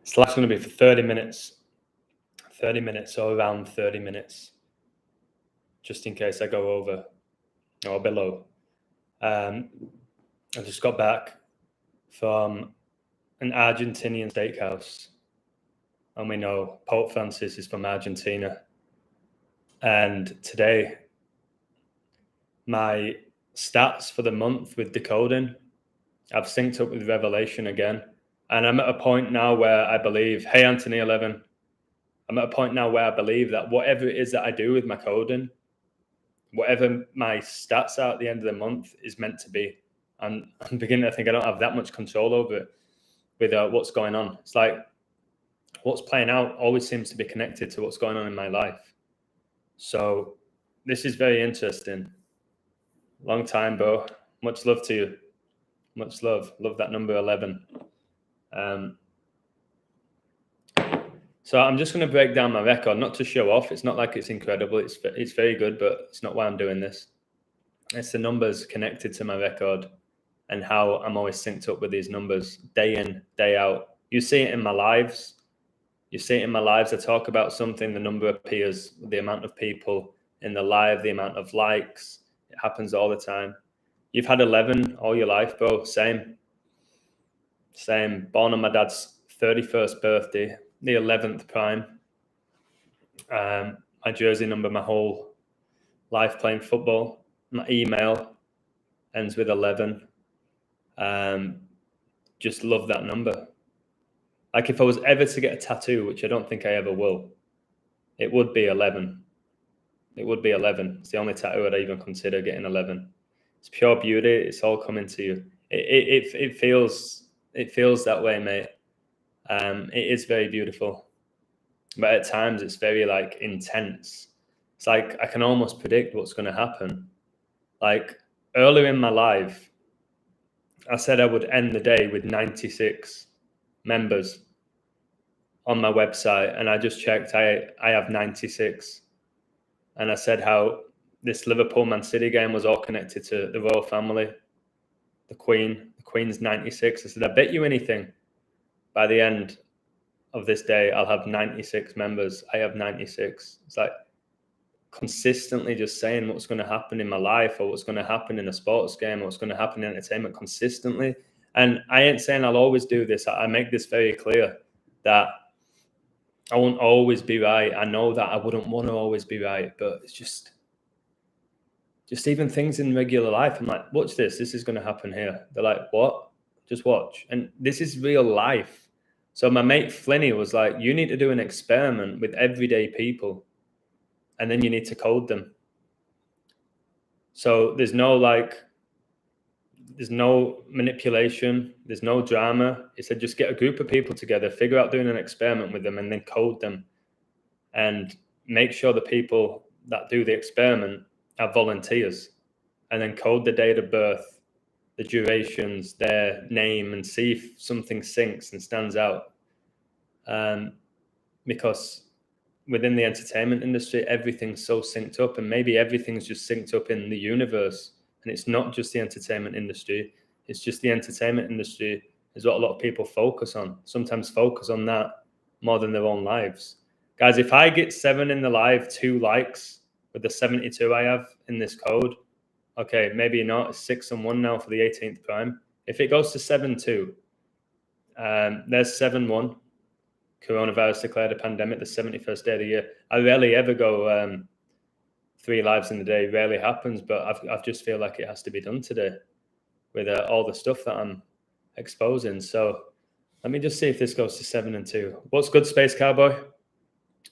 It's last going to be for 30 minutes. 30 minutes or around 30 minutes, just in case I go over or below. I just got back from an Argentinian steakhouse, and we know Pope Francis is from Argentina. And today, my stats for the month with Decoding, I've synced up with Revelation again. And I'm at a point now where I believe, hey, Anthony 11, I'm at a point now where I believe that whatever it is that I do with my coding, whatever my stats are at the end of the month is meant to be. And I'm beginning to think I don't have that much control over it with what's going on. It's like what's playing out always seems to be connected to what's going on in my life. So this is very interesting. Long time, bro. Much love to you. Much love. Love that number 11. So I'm just going to break down my record, not to show off. It's not like it's incredible. It's very good, but it's not why I'm doing this. It's the numbers connected to my record and how I'm always synced up with these numbers day in, day out. You see it in my lives. You see it in my lives. I talk about something, the number appears, the amount of people in the live, the amount of likes. It happens all the time. You've had 11 all your life, bro. Same. Born on my dad's 31st birthday, the 11th prime. My jersey number, my whole life playing football. My email ends with 11. Just love that number. Like if I was ever to get a tattoo, which I don't think I ever will, it would be 11. It would be 11. It's the only tattoo I'd even consider getting 11. It's pure beauty. It's all coming to you. It feels that way, mate. It is very beautiful, but at times it's very like intense. It's like I can almost predict what's going to happen. Like earlier in my life, I said I would end the day with 96 members on my website, and I just checked. I have 96, and I said how this Liverpool Man City game was all connected to the royal family, the Queen. The Queen's 96. I said, I bet you anything, by the end of this day, I'll have 96 members. I have 96. It's like consistently just saying what's going to happen in my life or what's going to happen in a sports game or what's going to happen in entertainment consistently. And I ain't saying I'll always do this. I make this very clear that I won't always be right. I know that I wouldn't want to always be right, but it's just even things in regular life. I'm like, watch this. This is going to happen here. They're like, what? Just watch. And this is real life. So my mate Flinny was like, you need to do an experiment with everyday people, and then you need to code them. So there's no manipulation. There's no drama. He said, just get a group of people together, figure out doing an experiment with them, and then code them. And make sure the people that do the experiment are volunteers. And then code the date of birth, the durations, their name, and see if something syncs and stands out. Because within the entertainment industry, everything's so synced up, and maybe everything's just synced up in the universe. And it's not just the entertainment industry. It's just the entertainment industry is what a lot of people focus on. Sometimes focus on that more than their own lives. Guys, if I get 7 in the live, 2 likes with the 72 I have in this code, okay, maybe not. It's 6 and 1 now for the 18th prime. If it goes to 7-2, there's 7-1. Coronavirus declared a pandemic, the 71st day of the year. I rarely ever go 3 lives in the day. Rarely happens, but I just feel like it has to be done today with all the stuff that I'm exposing. So let me just see if this goes to 7-2. What's good, Space Cowboy?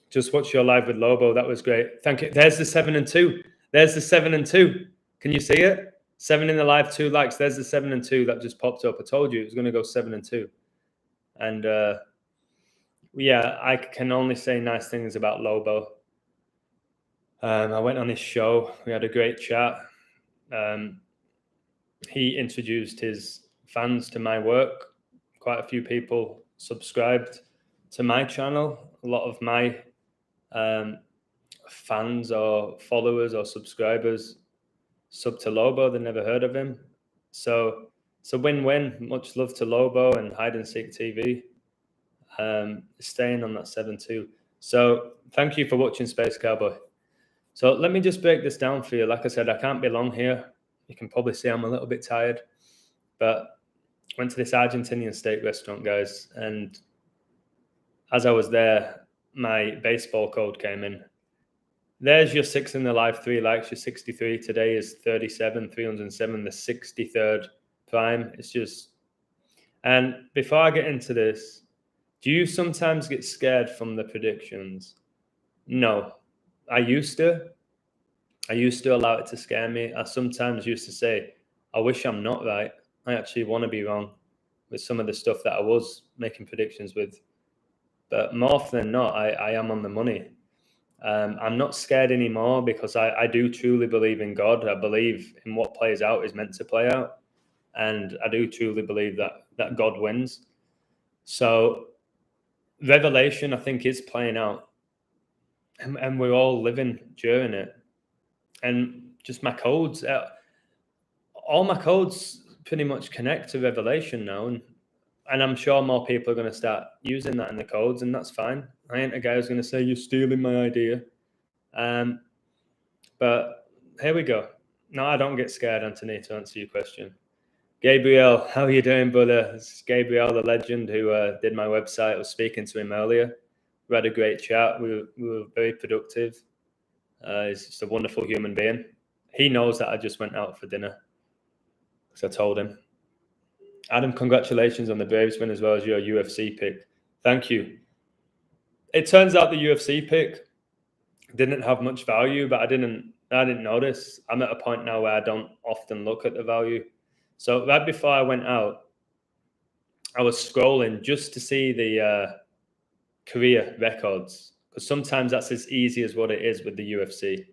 Just watch your live with Lobo. That was great. Thank you. There's the 7-2. There's the 7-2. Can you see it? 7 in the live, 2 likes. There's the 7-2 that just popped up. I told you it was going to go 7-2. And yeah, I can only say nice things about Lobo. I went on his show. We had a great chat. He introduced his fans to my work. Quite a few people subscribed to my channel. A lot of my fans or followers or subscribers sub to Lobo. They never heard of him. So It's a win-win. Much love to Lobo and Hide and Seek TV. Staying on that 7-2. So thank you for watching, Space Cowboy. So let me just break this down for you. Like I said, I can't be long here. You can probably see I'm a little bit tired, but went to this Argentinian steak restaurant, guys, and as I was there, my baseball code came in. There's your 6 in the live 3 likes, your 63. Today is 37, 307, the 63rd prime. It's just, and before I get into this, do you sometimes get scared from the predictions? No, I used to allow it to scare me. I sometimes used to say, I wish I'm not right. I actually want to be wrong with some of the stuff that I was making predictions with. But more often than not, I am on the money. I'm not scared anymore because I do truly believe in God. I believe in what plays out is meant to play out. And I do truly believe that God wins. So Revelation, I think, is playing out. And we're all living during it. And just my codes, all my codes pretty much connect to Revelation now. And I'm sure more people are going to start using that in the codes, and that's fine. I ain't a guy who's going to say, you're stealing my idea. But here we go. No, I don't get scared, Anthony, to answer your question. Gabriel, how are you doing, brother? This is Gabriel, the legend who did my website. I was speaking to him earlier. We had a great chat. We were very productive. He's just a wonderful human being. He knows that I just went out for dinner because I told him. Adam, congratulations on the Braves win as well as your UFC pick. Thank you. It turns out the UFC pick didn't have much value, but I didn't notice. I'm at a point now where I don't often look at the value. So right before I went out, I was scrolling just to see the career records, because sometimes that's as easy as what it is with the UFC.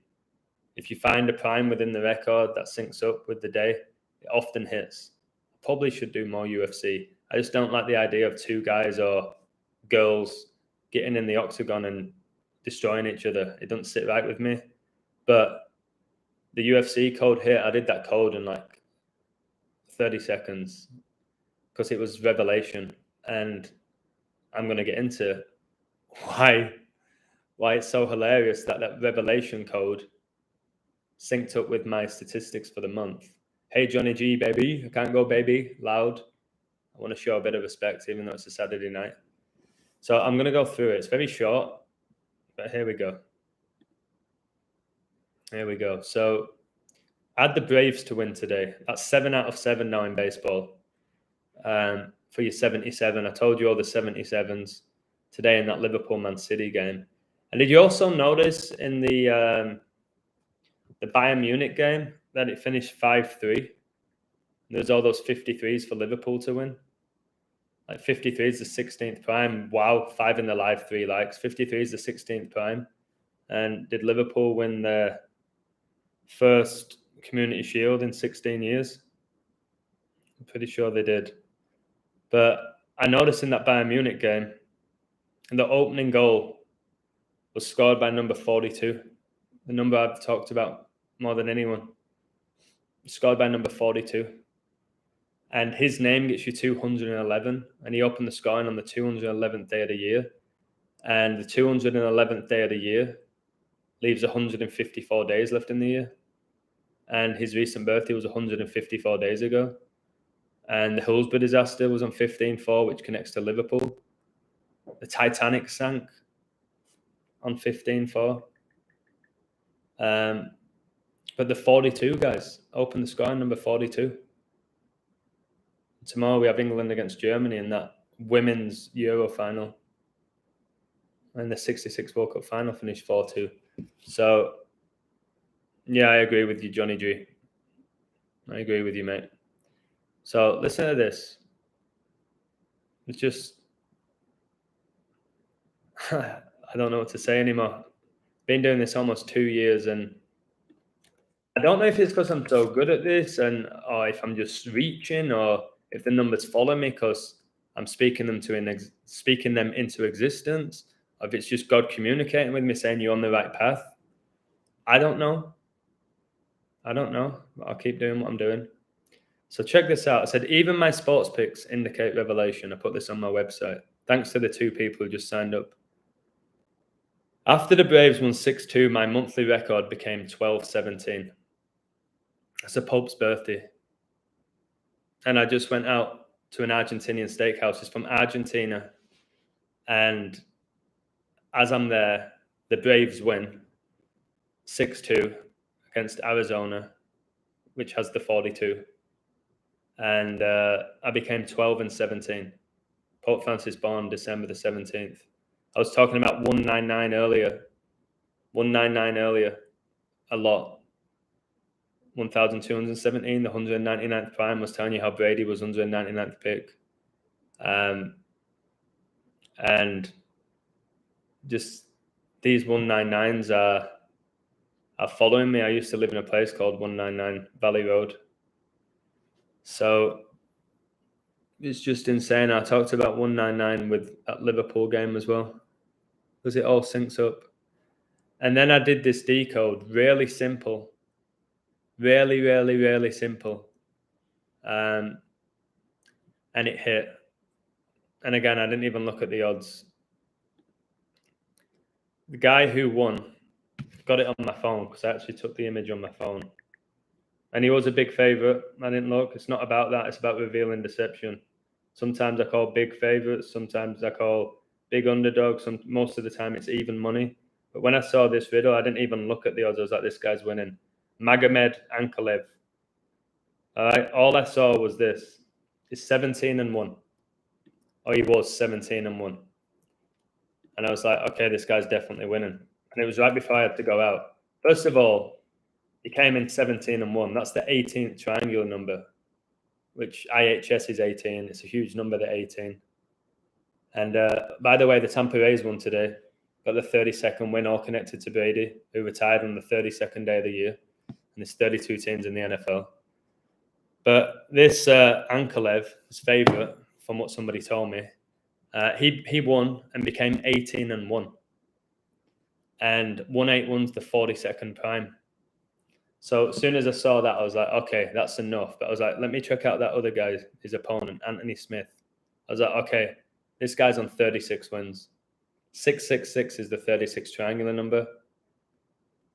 If you find a prime within the record that syncs up with the day, it often hits. I probably should do more UFC. I just don't like the idea of two guys or girls getting in the octagon and destroying each other. It doesn't sit right with me. But the UFC code hit. I did that code in like 30 seconds because it was Revelation. And I'm going to get into why it's so hilarious that Revelation code synced up with my statistics for the month. Hey, Johnny G, baby. I can't go, baby. Loud. I want to show a bit of respect, even though it's a Saturday night. So I'm going to go through it. It's very short, but here we go. Here we go. So I had the Braves to win today. That's 7 out of 7 now in baseball. For your 77, I told you all the 77s today in that Liverpool-Man City game. And did you also notice in the Bayern Munich game that it finished 5-3? There's all those 53s for Liverpool to win. Like 53 is the 16th prime. Wow, 5 in the live 3 likes. 53 is the 16th prime. And did Liverpool win their first Community Shield in 16 years? I'm pretty sure they did. But I noticed in that Bayern Munich game, the opening goal was scored by number 42, the number I've talked about more than anyone. Scored by number 42. And his name gets you 211, and he opened the scoring on the 211th day of the year. And the 211th day of the year leaves 154 days left in the year. And his recent birthday was 154 days ago. And the Hillsborough disaster was on 15/4, which connects to Liverpool. The Titanic sank on 15/4. But the 42, guys, open the scoring, number 42. Tomorrow we have England against Germany in that women's Euro final. And the 66 World Cup final finished 4-2. So, yeah, I agree with you, Johnny G. I agree with you, mate. So, listen to this. It's just, I don't know what to say anymore. Been doing this almost 2 years, and I don't know if it's because I'm so good at this, or if I'm just reaching, or if the numbers follow me because I'm speaking them into existence, or if it's just God communicating with me saying you're on the right path. I don't know. I'll keep doing what I'm doing. So check this out. I said, even my sports picks indicate revelation. I put this on my website. Thanks to the 2 people who just signed up. After the Braves won 6-2, my monthly record became 12-17. It's a Pope's birthday. And I just went out to an Argentinian steakhouse. It's from Argentina. And as I'm there, the Braves win 6-2 against Arizona, which has the 42. And I became 12-17. Pope Francis born December the 17th. I was talking about 199 earlier. 199 earlier. A lot. 1,217, the 199th prime, was telling you how Brady was 199th pick. And just these 199s are following me. I used to live in a place called 199 Valley Road. So it's just insane. I talked about 199 with that Liverpool game as well, because it all syncs up. And then I did this decode, really simple. Really, really, really simple. And it hit. And again, I didn't even look at the odds. The guy who won, got it on my phone because I actually took the image on my phone. And he was a big favourite. I didn't look. It's not about that. It's about revealing deception. Sometimes I call big favourites. Sometimes I call big underdogs. Most of the time it's even money. But when I saw this video, I didn't even look at the odds. I was like, this guy's winning. Magomed Ankalaev. All right. All I saw was this. He's 17-1. Or he was 17-1. And I was like, okay, this guy's definitely winning. And it was right before I had to go out. First of all, he came in 17-1. That's the 18th triangular number, which IHS is 18. It's a huge number, the 18. And by the way, the Tampa Rays won today. Got the 32nd win, all connected to Brady, who retired on the 32nd day of the year. And there's 32 teams in the NFL. But this Ankalaev, his favourite, from what somebody told me, he won and became 18-1. And 181's the 42nd prime. So as soon as I saw that, I was like, okay, that's enough. But I was like, let me check out that other guy, his opponent, Anthony Smith. I was like, okay, this guy's on 36 wins. 666 is the 36 triangular number.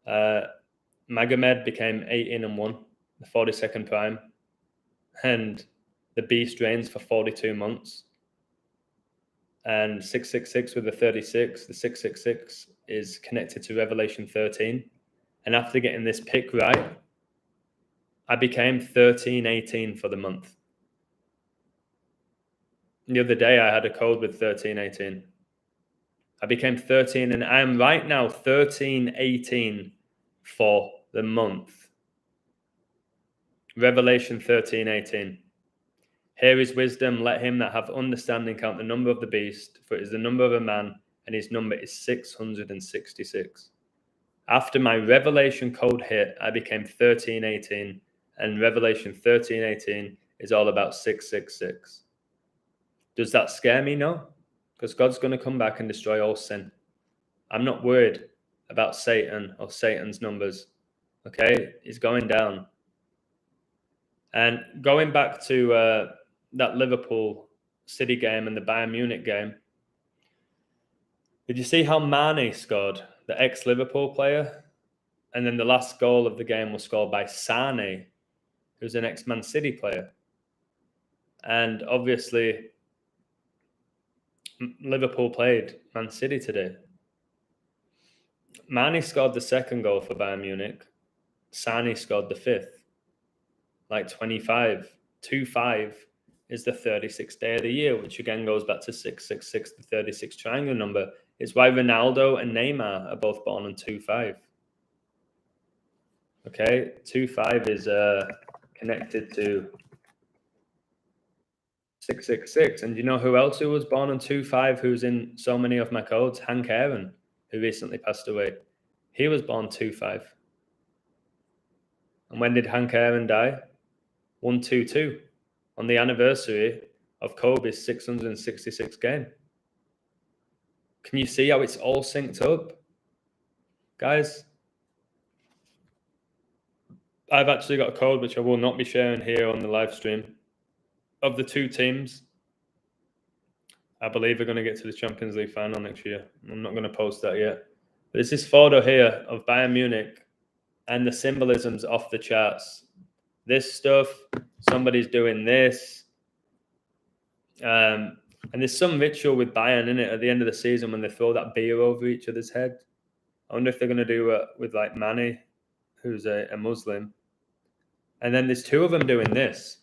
Magomed became 18-1, the 42nd prime. And the beast reigns for 42 months. And 666 with the 36, the 666 is connected to Revelation 13. And after getting this pick right, I became 13-18 for the month. The other day, I had a code with 13-18. I became 13, and I am right now 13-18 for the month. Revelation 13-18. Here is wisdom, let him that have understanding count the number of the beast, for it is the number of a man, and his number is 666. After my Revelation code hit, I became 13-18, and Revelation 13-18 is all about 666. Does that scare me? No, because God's going to come back and destroy all sin. I'm not worried about Satan or Satan's numbers. Okay, he's going down. And going back to that Liverpool City game and the Bayern Munich game, did you see how Mane scored, the ex-Liverpool player? And then the last goal of the game was scored by Sane, who's an ex-Man City player. And obviously, Liverpool played Man City today. Mane scored the second goal for Bayern Munich. Sane scored the fifth. Like 25. 2-5 is the 36th day of the year, which again goes back to 666, the 36 triangle number. It's why Ronaldo and Neymar are both born on 2-5. Okay, 2-5 is connected to 666. And you know who else who was born on 2-5, who's in so many of my codes? Hank Aaron, who recently passed away. He was born 2-5. And when did Hank Aaron die? 1-2-2, on the anniversary of Kobe's 666 game. Can you see how it's all synced up? Guys, I've actually got a code which I will not be sharing here on the live stream. Of the two teams, I believe are going to get to the Champions League final next year. I'm not going to post that yet. But it's this photo here of Bayern Munich, and the symbolism's off the charts. This stuff, somebody's doing this. And there's some ritual with Bayern in it at the end of the season when they throw that beer over each other's head. I wonder if they're going to do it with like Manny, who's a Muslim. And then there's two of them doing this.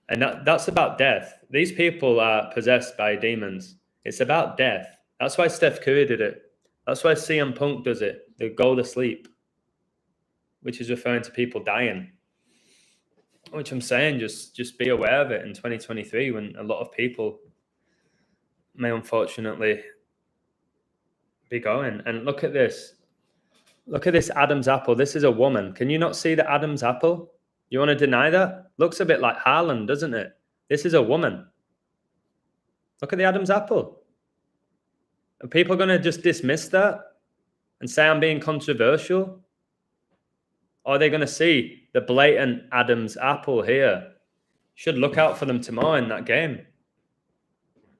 And that's about death. These people are possessed by demons. It's about death. That's why Steph Curry did it. That's why CM Punk does it. They go to sleep, which is referring to people dying. Which I'm saying, just be aware of it in 2023 when a lot of people may unfortunately be going. And look at this. Look at this Adam's apple. This is a woman. Can you not see the Adam's apple? You want to deny that? Looks a bit like Haaland, doesn't it? This is a woman. Look at the Adam's apple. Are people going to just dismiss that and say I'm being controversial? Or are they going to see the blatant Adam's apple here? You should look out for them tomorrow in that game.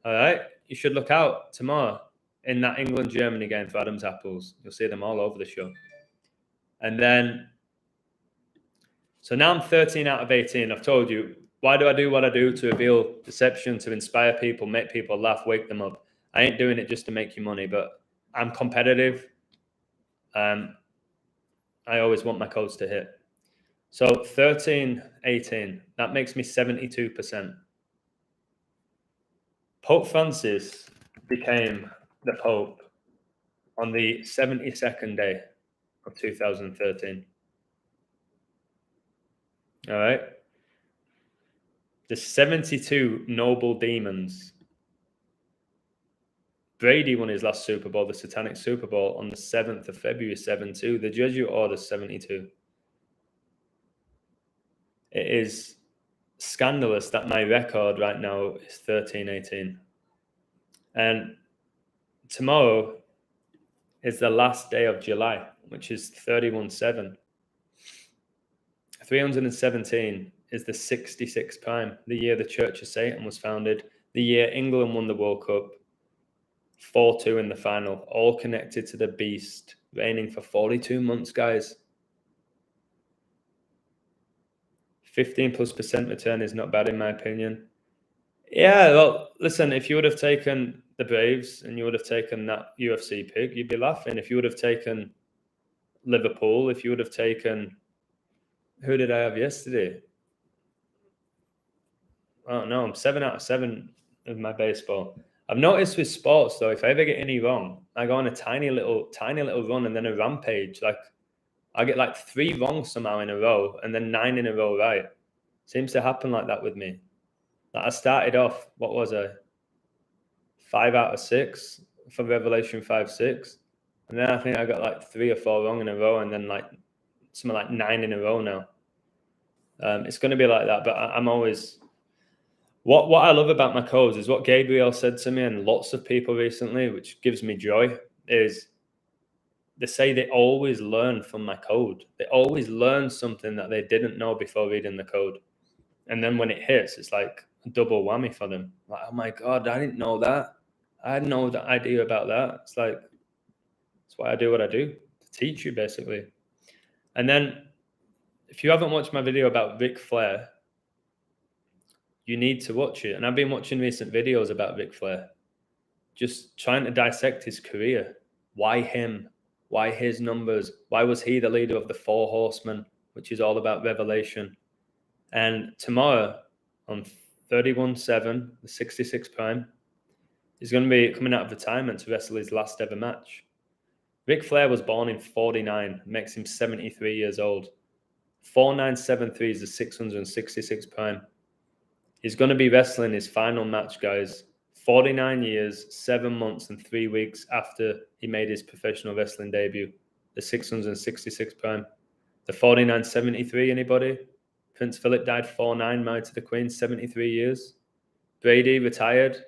All right? You should look out tomorrow in that England-Germany game for Adam's apples. You'll see them all over the show. And then, so now I'm 13 out of 18. I've told you, why do I do what I do? To reveal deception, to inspire people, make people laugh, wake them up. I ain't doing it just to make you money, but I'm competitive. I always want my codes to hit. So 13, 18, that makes me 72%. Pope Francis became the Pope on the 72nd day of 2013. All right. The 72 noble demons. Brady won his last Super Bowl, the Satanic Super Bowl, on the 7th of February, 7-2. The Jesuit Order, 72. It is scandalous that my record right now is 13-18. And tomorrow is the last day of July, which is 31-7. 317 is the 66th prime, the year the Church of Satan was founded, the year England won the World Cup, 4-2 in the final, all connected to the beast, reigning for 42 months, guys. 15+% return is not bad in my opinion. Yeah, well, listen, if you would have taken the Braves and you would have taken that UFC pick, you'd be laughing. If you would have taken Liverpool, if you would have taken, who did I have yesterday? Oh no, I'm 7 out of 7 of my baseball. I've noticed with sports though, if I ever get any wrong, I go on a tiny little run and then a rampage. Like I get like 3 wrong somehow in a row and then 9 in a row right. Seems to happen like that with me. Like I started off, what was I? 5 out of 6 for Revelation 5:6. And then I think I got like 3 or 4 wrong in a row and then like something like 9 in a row now. It's going to be like that, but I'm always... What I love about my codes is what Gabriel said to me and lots of people recently, which gives me joy, is they say they always learn from my code. They always learn something that they didn't know before reading the code. And then when it hits, it's like a double whammy for them. Like, oh my God, I didn't know that. I had no idea about that. It's like, that's why I do what I do, to teach you basically. And then if you haven't watched my video about Ric Flair, you need to watch it. And I've been watching recent videos about Ric Flair, just trying to dissect his career. Why him? Why his numbers? Why was he the leader of the 4 Horsemen, which is all about revelation? And tomorrow, on 31-7, the 66th prime, he's going to be coming out of retirement to wrestle his last ever match. Ric Flair was born in 49, makes him 73 years old. 4973 is the 666th prime. He's going to be wrestling his final match, guys, 49 years, 7 months, and 3 weeks after he made his professional wrestling debut, the 666th prime. The 4973, anybody? Prince Philip died 49, married to the Queen, 73 years. Brady retired,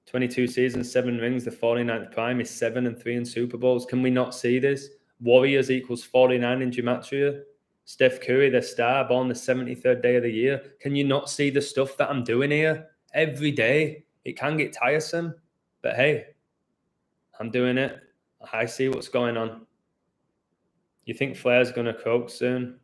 22 seasons, 7 rings. The 49th prime is 7-3 in Super Bowls. Can we not see this? Warriors equals 49 in Gematria. Steph Curry, the star, born the 73rd day of the year. Can you not see the stuff that I'm doing here every day? It can get tiresome, but hey, I'm doing it. I see what's going on. You think Flair's going to croak soon?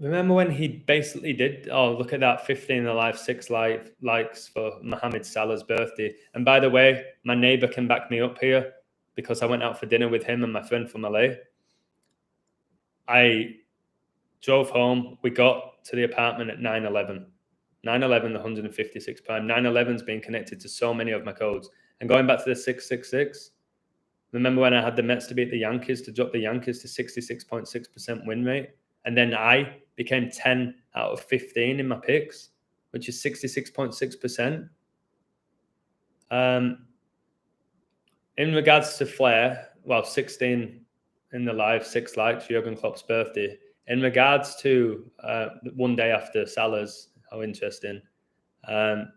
Remember when he basically did, oh, look at that, 15 alive, 6 likes for Mohamed Salah's birthday. And by the way, my neighbor can back me up here because I went out for dinner with him and my friend from LA. I drove home. We got to the apartment at 9:11. 9:11, the 156 prime. 9:11's been connected to so many of my codes. And going back to the 666, remember when I had the Mets to beat the Yankees, to drop the Yankees to 66.6% win rate? And then I became 10 out of 15 in my picks, which is 66.6%. In regards to Flair, well, 16 in the live, 6 likes, Jurgen Klopp's birthday. In regards to one day after Salah's, how interesting. In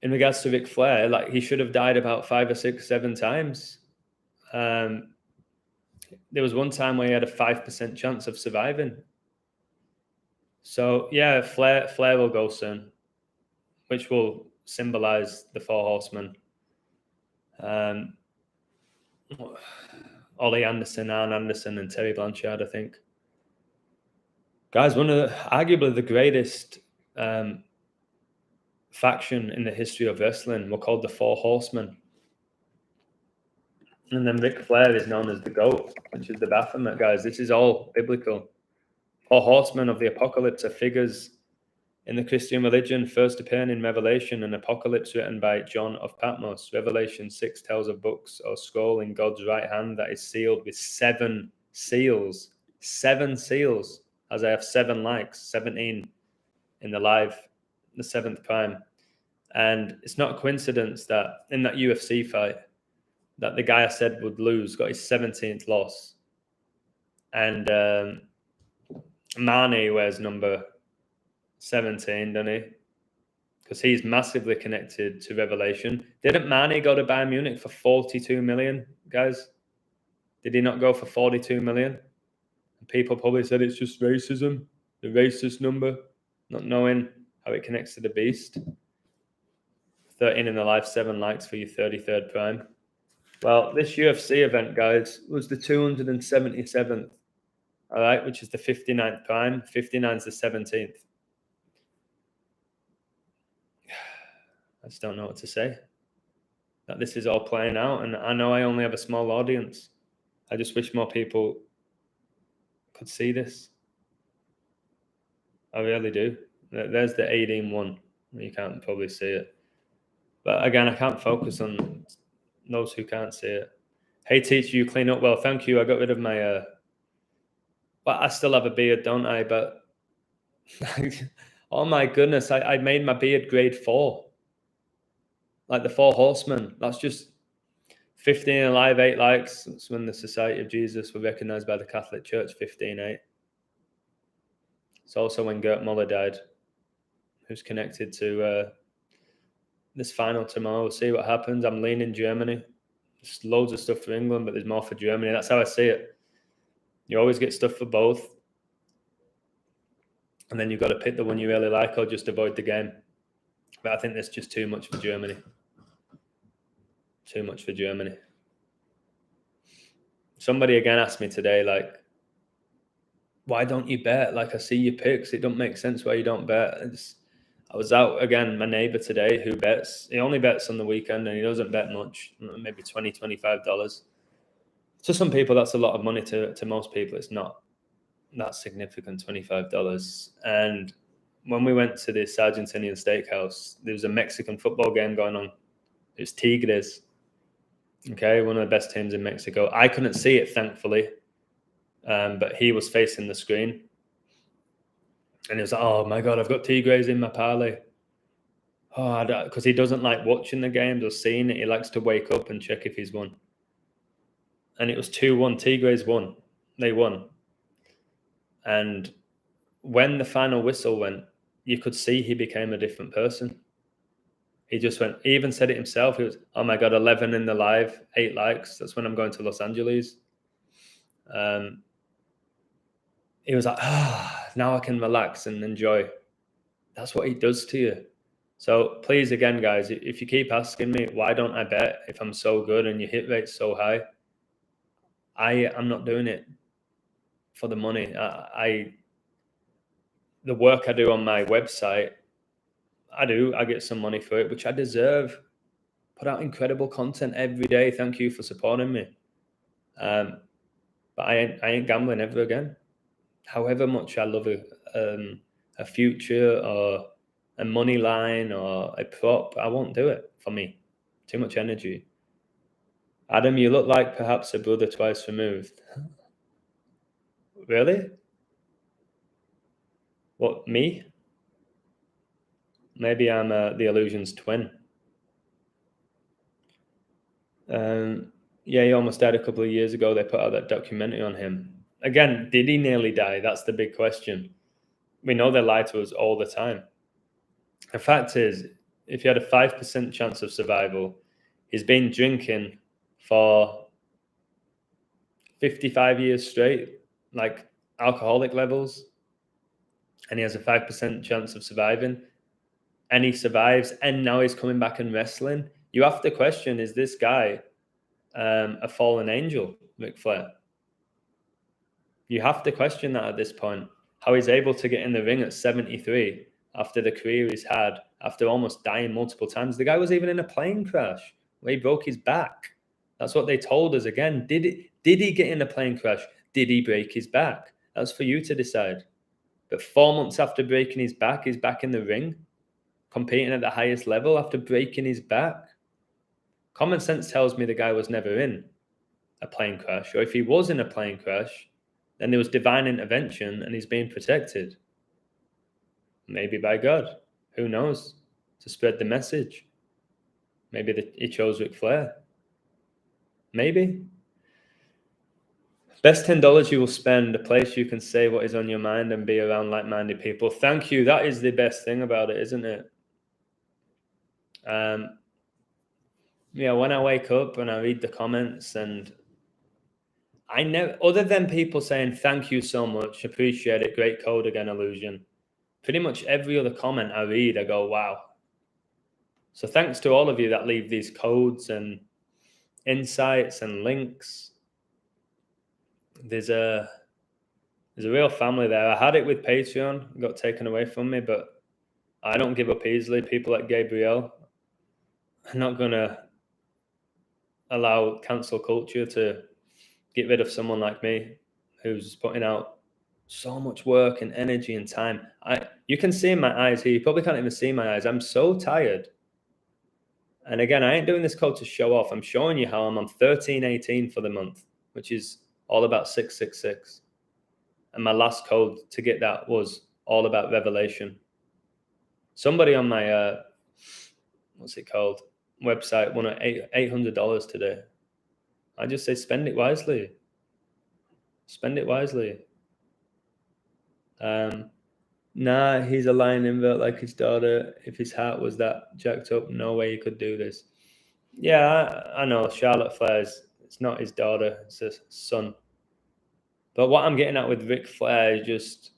regards to Ric Flair, like he should have died about 5 or 6, 7 times. There was one time where he had a 5% chance of surviving. So yeah, Flair will go soon, which will symbolize the 4 horsemen. Ollie Anderson, Arn Anderson, and Terry Blanchard, I think. Guys, arguably the greatest faction in the history of wrestling were called the 4 Horsemen. And then Ric Flair is known as the GOAT, which is the Baphomet, guys. This is all biblical. 4 horsemen of the apocalypse are figures in the Christian religion, first appearing in Revelation and Apocalypse written by John of Patmos. Revelation 6 tells of books or scroll in God's right hand that is sealed with 7 seals. 7 seals, as I have 7 likes, 17 in the live, the 7th prime. And it's not a coincidence that in that UFC fight, that the guy I said would lose got his 17th loss. And Marnie wears number 17, doesn't he? Because he's massively connected to Revelation. Didn't Marnie go to Bayern Munich for 42 million, guys? Did he not go for 42 million? And people probably said it's just racism, the racist number, not knowing how it connects to the beast. 13 in the life, 7 likes for your 33rd prime. Well, this UFC event, guys, was the 277th, all right, which is the 59th prime. 59 is the 17th. I just don't know what to say. That this is all playing out, and I know I only have a small audience. I just wish more people could see this. I really do. There's the 18-1. You can't probably see it. But again, I can't focus on those who can't see it. Hey, teacher, you clean up well. Thank you. I got rid of my... but I still have a beard, don't I? But oh my goodness, I made my beard grade 4. Like the 4 horsemen. That's just 15 alive, 8 likes. That's when the Society of Jesus were recognized by the Catholic Church, 15-8. It's also when Gert Muller died, who's connected to this final tomorrow. We'll see what happens. I'm leaning Germany. There's loads of stuff for England, but there's more for Germany. That's how I see it. You always get stuff for both. And then you've got to pick the one you really like or just avoid the game. But I think there's just too much for Germany. Too much for Germany. Somebody again asked me today, like, why don't you bet? Like, I see your picks. It don't make sense why you don't bet. I was out again, my neighbor today who bets. He only bets on the weekend and he doesn't bet much, maybe $20, $25. To some people, that's a lot of money. To most people, it's not that significant, $25. And when we went to this Argentinian steakhouse, there was a Mexican football game going on. It was Tigres. Okay, one of the best teams in Mexico. I couldn't see it, thankfully, but he was facing the screen. And he was like, oh my God, I've got Tigres in my parlay. Oh, because he doesn't like watching the games or seeing it. He likes to wake up and check if he's won. And it was 2-1. Tigres won. They won. And when the final whistle went, you could see he became a different person. He just went, he even said it himself. He was, oh my God, 11 in the live, 8 likes. That's when I'm going to Los Angeles. He was like, now I can relax and enjoy. That's what he does to you. So please, again, guys, if you keep asking me, why don't I bet if I'm so good and your hit rate's so high? I'm not doing it for the money. The work I do on my website, I get some money for it, which I deserve. Put out incredible content every day. Thank you for supporting me. But I ain't gambling ever again. However much I love a future or a money line or a prop, I won't do it for me. Too much energy. Adam, you look like perhaps a brother twice removed. Really? What, me? Maybe I'm the illusion's twin. Yeah, he almost died a couple of years ago. They put out that documentary on him. Again, did he nearly die? That's the big question. We know they lie to us all the time. The fact is, if you had a 5% chance of survival, he's been drinking for 55 years straight, like alcoholic levels, and he has a 5% chance of surviving, and he survives, and now he's coming back and wrestling. You have to question, is this guy a fallen angel, Ric Flair? You have to question that at this point. How he's able to get in the ring at 73 after the career he's had, after almost dying multiple times. The guy was even in a plane crash where he broke his back. That's what they told us. Again, did he get in a plane crash? Did he break his back? That's for you to decide. But 4 months after breaking his back, he's back in the ring, competing at the highest level after breaking his back. Common sense tells me the guy was never in a plane crash, or if he was in a plane crash, then there was divine intervention and he's being protected. Maybe by God. Who knows? To spread the message. Maybe he chose Ric Flair. Maybe. Best $10 you will spend, a place you can say what is on your mind and be around like-minded people. Thank you. That is the best thing about it, isn't it? Yeah, when I wake up and I read the comments, and I never, other than people saying thank you so much, appreciate it, great code again, Illusion, pretty much every other comment I read, I go, wow. So thanks to all of you that leave these codes and insights and links. There's a real family there. I had it with Patreon, it got taken away from me, but I don't give up easily. People like Gabriel, I'm not going to allow cancel culture to get rid of someone like me who's putting out so much work and energy and time. You can see in my eyes here, you probably can't even see my eyes. I'm so tired. And again, I ain't doing this code to show off. I'm showing you how I'm on 1318 for the month, which is all about 666. And my last code to get that was all about revelation. Somebody on my, what's it called, website won $800 today. I just say spend it wisely. Spend it wisely. Nah, he's a lying invert like his daughter. If his heart was that jacked up, no way he could do this. Yeah, I know. Charlotte Flair's, it's not his daughter, it's his son. But what I'm getting at with Ric Flair is just,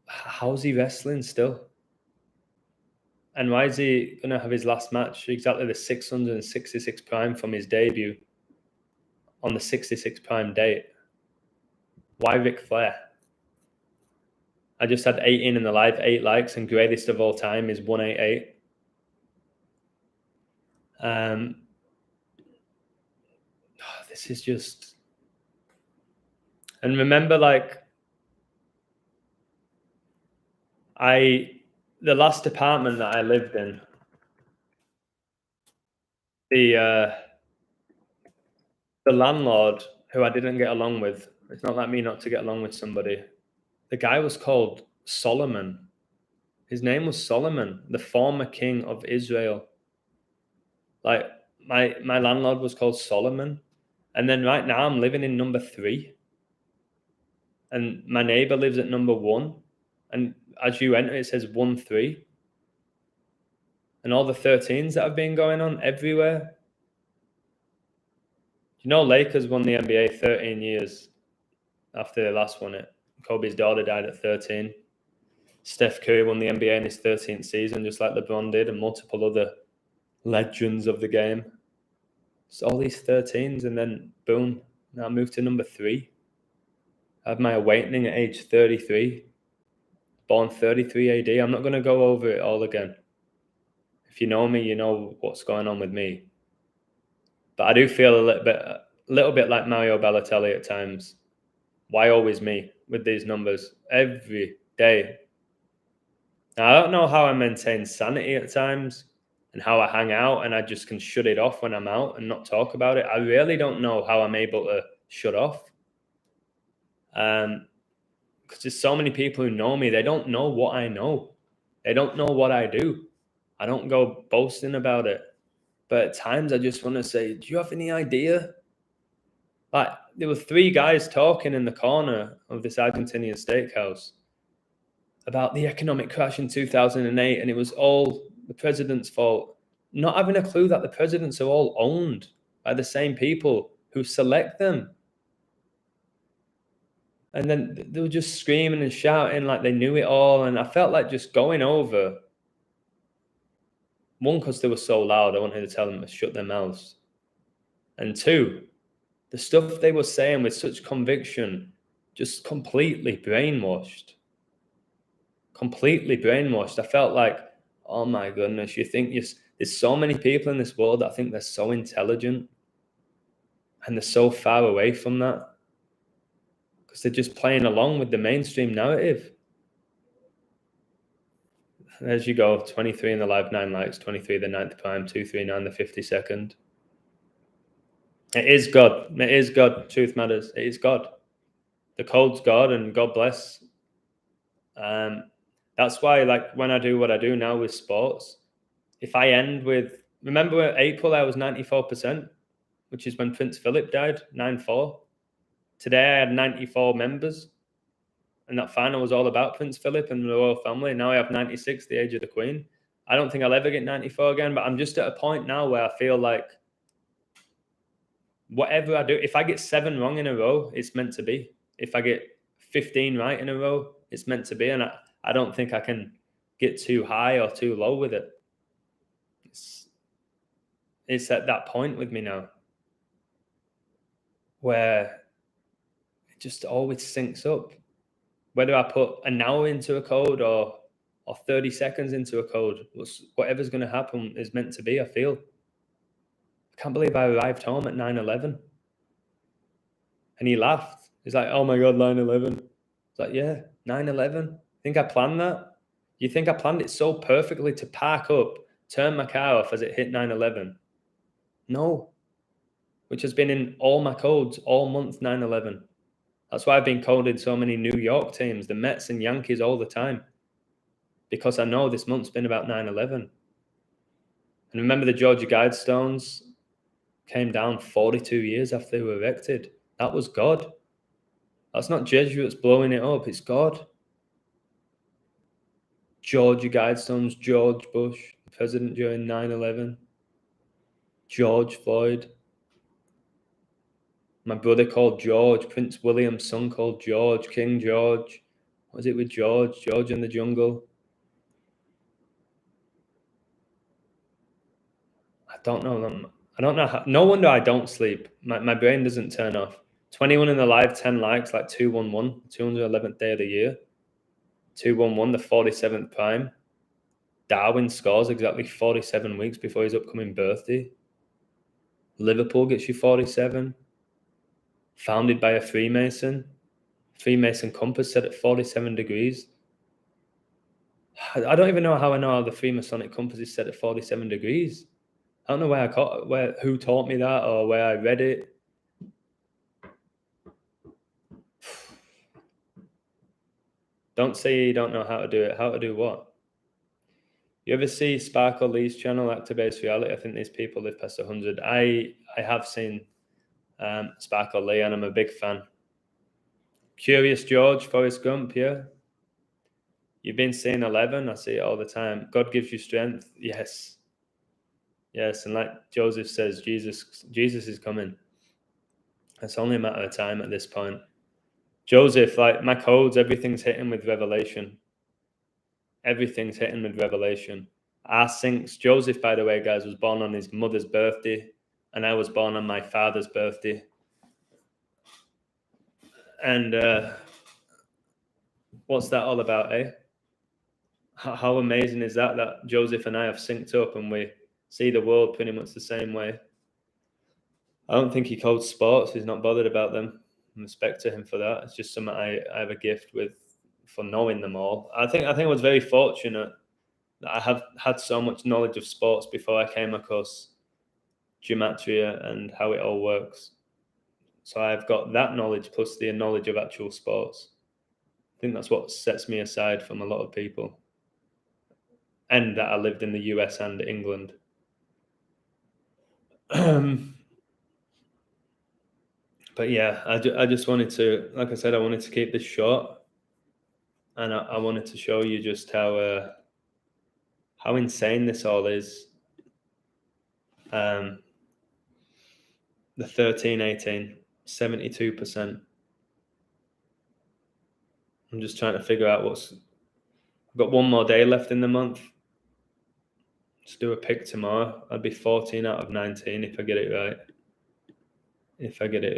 how's he wrestling still? And why is he going to have his last match exactly the 666 prime from his debut on the 66 prime date? Why Ric Flair? I just had 18 in the live, 8 likes, and greatest of all time is 188. This is just... And remember, like, the last apartment that I lived in, the landlord who I didn't get along with, it's not like me not to get along with somebody. The guy was called Solomon. His name was Solomon, the former king of Israel. Like, my landlord was called Solomon. And then right now I'm living in number 3. And my neighbor lives at number 1. And as you enter, it says 1-3. And all the 13s that have been going on everywhere. You know, Lakers won the NBA 13 years after they last won it. Kobe's daughter died at 13. Steph Curry won the NBA in his 13th season, just like LeBron did, and multiple other legends of the game. So all these 13s, and then boom, now I moved to number 3. I had my awakening at age 33, born 33 AD. I'm not going to go over it all again. If you know me, you know what's going on with me. But I do feel a little bit like Mario Balotelli at times. Why always me with these numbers every day? Now, I don't know how I maintain sanity at times and how I hang out and I just can shut it off when I'm out and not talk about it. I really don't know how I'm able to shut off. Because there's so many people who know me, they don't know what I know. They don't know what I do. I don't go boasting about it. But at times I just want to say, do you have any idea? Like, there were 3 guys talking in the corner of this Argentinian steakhouse about the economic crash in 2008, and it was all the president's fault. Not having a clue that the presidents are all owned by the same people who select them. And then they were just screaming and shouting like they knew it all, and I felt like just going over. One, because they were so loud, I wanted to tell them to shut their mouths. And 2, the stuff they were saying with such conviction, just completely brainwashed. Completely brainwashed. I felt like, oh my goodness, you think there's so many people in this world that I think they're so intelligent and they're so far away from that because they're just playing along with the mainstream narrative. As you go, 23 in the live, 9 likes, 23 the 9th prime, 239 the 52nd. It is God. It is God. Truth matters. It is God. The code's God, and God bless. That's why, like, when I do what I do now with sports, if I end with, remember April I was 94%, which is when Prince Philip died, 9-4. Today I had 94 members, and that final was all about Prince Philip and the royal family. Now I have 96, the age of the Queen. I don't think I'll ever get 94 again, but I'm just at a point now where I feel like whatever I do, if I get 7 wrong in a row, it's meant to be. If I get 15 right in a row, it's meant to be. And I don't think I can get too high or too low with it. It's at that point with me now where it just always syncs up. Whether I put an hour into a code or 30 seconds into a code, whatever's going to happen is meant to be, I feel. I can't believe I arrived home at 9/11. And he laughed. He's like, oh my God, 9/11. It's like, yeah, 9/11. Think I planned that? You think I planned it so perfectly to park up, turn my car off as it hit 9/11? No. Which has been in all my codes all month, 9/11. That's why I've been coding so many New York teams, the Mets and Yankees all the time. Because I know this month's been about 9/11. And remember the Georgia Guidestones came down 42 years after they were erected. That was God. That's not Jesuits blowing it up, it's God. Georgia Guidestones, George Bush, the president during 9/11. George Floyd. My brother called George, Prince William's son called George, King George. What was it with George? George in the jungle. I don't know them. I don't know how. No wonder I don't sleep. My brain doesn't turn off. 21 in the live, 10 likes, like 211, 211th day of the year. 211, the 47th prime. Darwin scores exactly 47 weeks before his upcoming birthday. Liverpool gets you 47. Founded by a Freemason. Freemason compass set at 47 degrees. I don't even know how the Freemasonic compass is set at 47 degrees. I don't know who taught me that or where I read it. Don't say you don't know how to do it. How to do what? You ever see Sparkle Lee's channel, Activate Reality? I think these people live past 100. I have seen Sparkle Lee, and I'm a big fan. Curious George, Forrest Gump, yeah. You've been seeing 11. I see it all the time. God gives you strength. Yes. Yes, and like Joseph says, Jesus is coming. It's only a matter of time at this point. Joseph, like my codes, everything's hitting with revelation. Everything's hitting with revelation. Our syncs. Joseph, by the way, guys, was born on his mother's birthday, and I was born on my father's birthday. And what's that all about, eh? How amazing is that Joseph and I have synced up and we see the world pretty much the same way. I don't think he codes sports. He's not bothered about them. Respect to him for that. It's just something I have a gift with for knowing them all. I think I was very fortunate that I have had so much knowledge of sports before I came across gematria and how it all works. So I've got that knowledge plus the knowledge of actual sports. I think that's what sets me aside from a lot of people. And that I lived in the US and England. But yeah, I just wanted to, like I said, I wanted to keep this short. And I wanted to show you just how insane this all is. The 1318, 72%. I'm just trying to figure out I've got one more day left in the month. Let's do a pick tomorrow. I'd be 14 out of 19 if I get it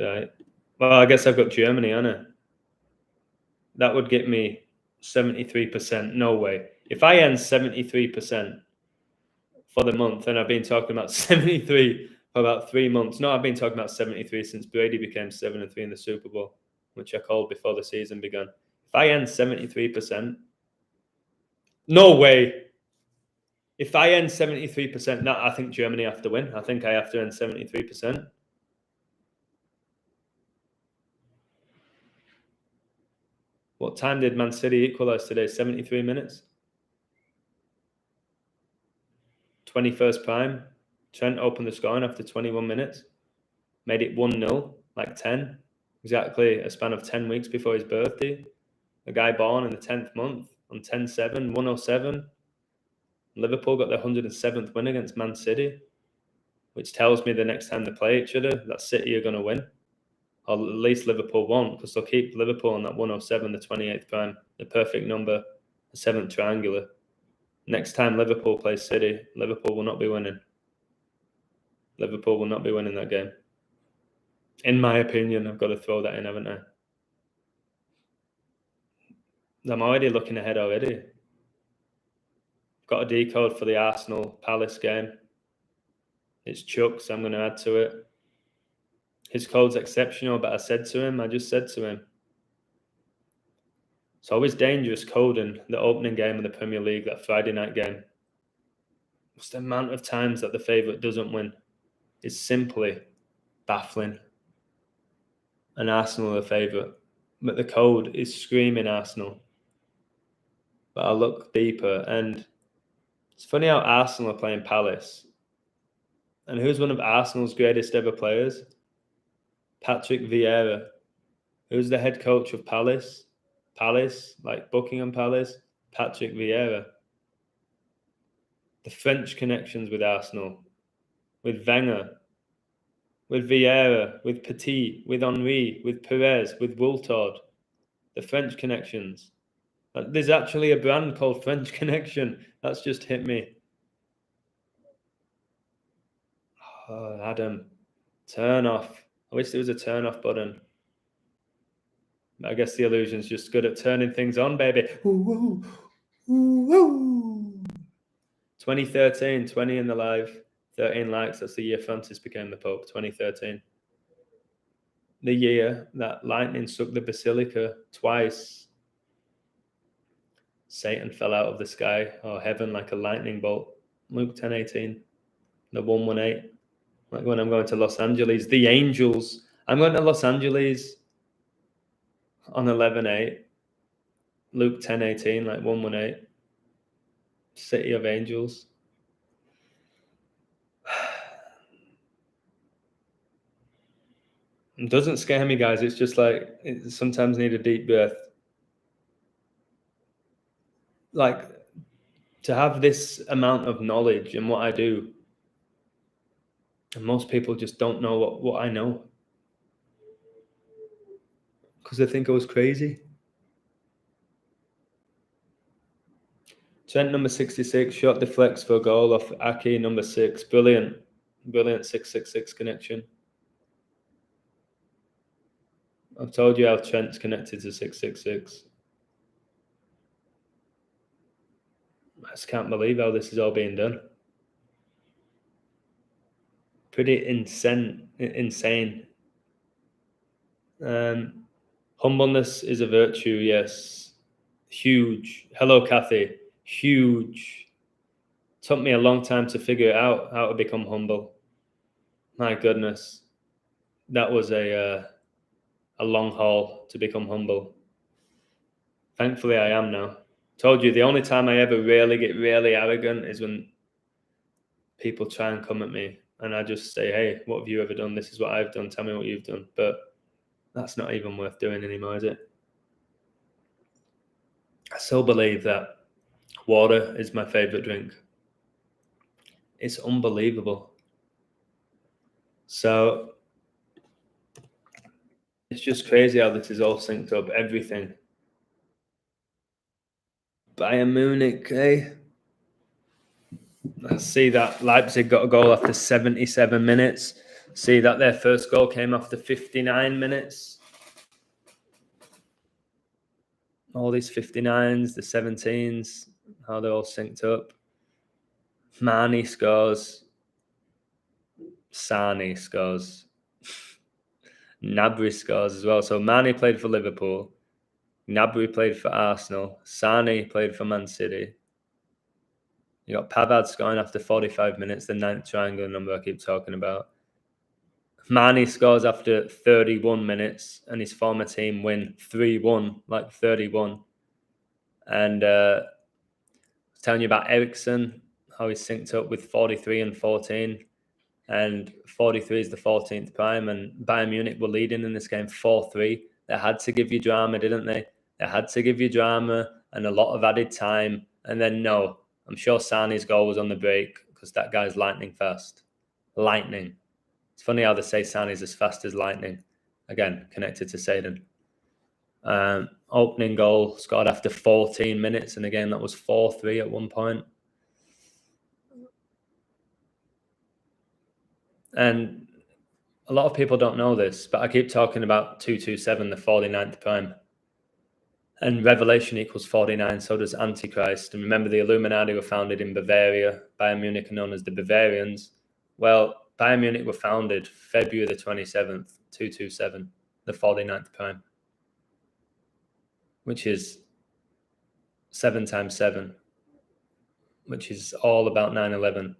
right. Well, I guess I've got Germany, haven't I? That would get me 73%. No way. If I end 73% for the month, and I've been talking about 73 for about 3 months. No, I've been talking about 73 since Brady became 7-3 in the Super Bowl, which I called before the season began. If I end 73%, no way. If I end 73%, no, I think Germany have to win. I think I have to end 73%. What time did Man City equalise today? 73 minutes? 21st prime. Trent opened the scoring after 21 minutes. Made it 1-0, like 10. Exactly a span of 10 weeks before his birthday. A guy born in the 10th month on 10-7, 107. Liverpool got their 107th win against Man City, which tells me the next time they play each other, that City are going to win. Or at least Liverpool won't, because they'll keep Liverpool on that 107, the 28th prime, the perfect number, the 7th triangular. Next time Liverpool plays City, Liverpool will not be winning. Liverpool will not be winning that game. In my opinion, I've got to throw that in, haven't I? I'm already looking ahead already. Got a decode for the Arsenal Palace game. It's Chuck, so I'm going to add to it. His code's exceptional, but I just said to him, it's always dangerous coding the opening game of the Premier League, that Friday night game. Just the amount of times that the favourite doesn't win is simply baffling. And Arsenal are the favourite, but the code is screaming Arsenal. But I look deeper, and it's funny how Arsenal are playing Palace. And who's one of Arsenal's greatest ever players? Patrick Vieira. Who's the head coach of Palace? Palace, like Buckingham Palace? Patrick Vieira. The French connections with Arsenal, with Wenger, with Vieira, with Petit, with Henry, with Perez, with Wiltord. The French connections. There's actually a brand called French Connection. That's just hit me. Oh, Adam, turn off. I wish there was a turn off button. I guess the illusion's just good at turning things on, baby. Ooh, ooh, ooh, ooh. 2013, 20 in the live, 13 likes. That's the year Francis became the Pope, 2013. The year that lightning struck the basilica twice. Satan fell out of the sky or heaven like a lightning bolt. Luke 10:18. The 118. Like when I'm going to Los Angeles. The angels. I'm going to Los Angeles on 11:8. Luke 10:18, like 118. City of angels. It doesn't scare me, guys. It's just like, it sometimes need a deep breath. Like, to have this amount of knowledge in what I do, And most people just don't know what I know. Because they think I was crazy. Trent, number 66, shot deflects for a goal off Aki, number 6. Brilliant. Brilliant 666 connection. I've told you how Trent's connected to 666. I just can't believe how this is all being done. Pretty insane. Humbleness is a virtue, yes. Huge. Hello, Kathy. Huge. Took me a long time to figure out how to become humble. My goodness. That was a long haul to become humble. Thankfully, I am now. Told you, the only time I ever really get really arrogant is when people try and come at me and I just say, hey, what have you ever done? This is what I've done. Tell me what you've done. But that's not even worth doing anymore, is it? I still believe that water is my favorite drink. It's unbelievable. So it's just crazy how this is all synced up, everything. Bayern Munich, eh? Let's see that Leipzig got a goal after 77 minutes. See that their first goal came after 59 minutes. All these 59s, the 17s, how they're all synced up. Mane scores. Sane scores. Gnabry scores as well. So Mane played for Liverpool. Gnabry played for Arsenal. Sane played for Man City. You got Pavard scoring after 45 minutes, the 9th triangle number I keep talking about. Mane scores after 31 minutes, and his former team win 3-1, like 31. And I was telling you about Ericsson, how he's synced up with 43 and 14. And 43 is the 14th prime, and Bayern Munich were leading in this game 4-3. They had to give you drama, didn't they? They had to give you drama and a lot of added time. And then, no, I'm sure Sane's goal was on the break because that guy's lightning fast. Lightning. It's funny how they say Sane's as fast as lightning. Again, connected to Satan. Opening goal scored after 14 minutes. And again, that was 4-3 at one point. And a lot of people don't know this, but I keep talking about 227, the 49th prime. And Revelation equals 49, so does Antichrist. And remember, the Illuminati were founded in Bavaria. Bayern Munich are known as the Bavarians. Well, Bayern Munich were founded February the 27th, 227, the 49th prime, which is 7 times 7, which is all about 9/11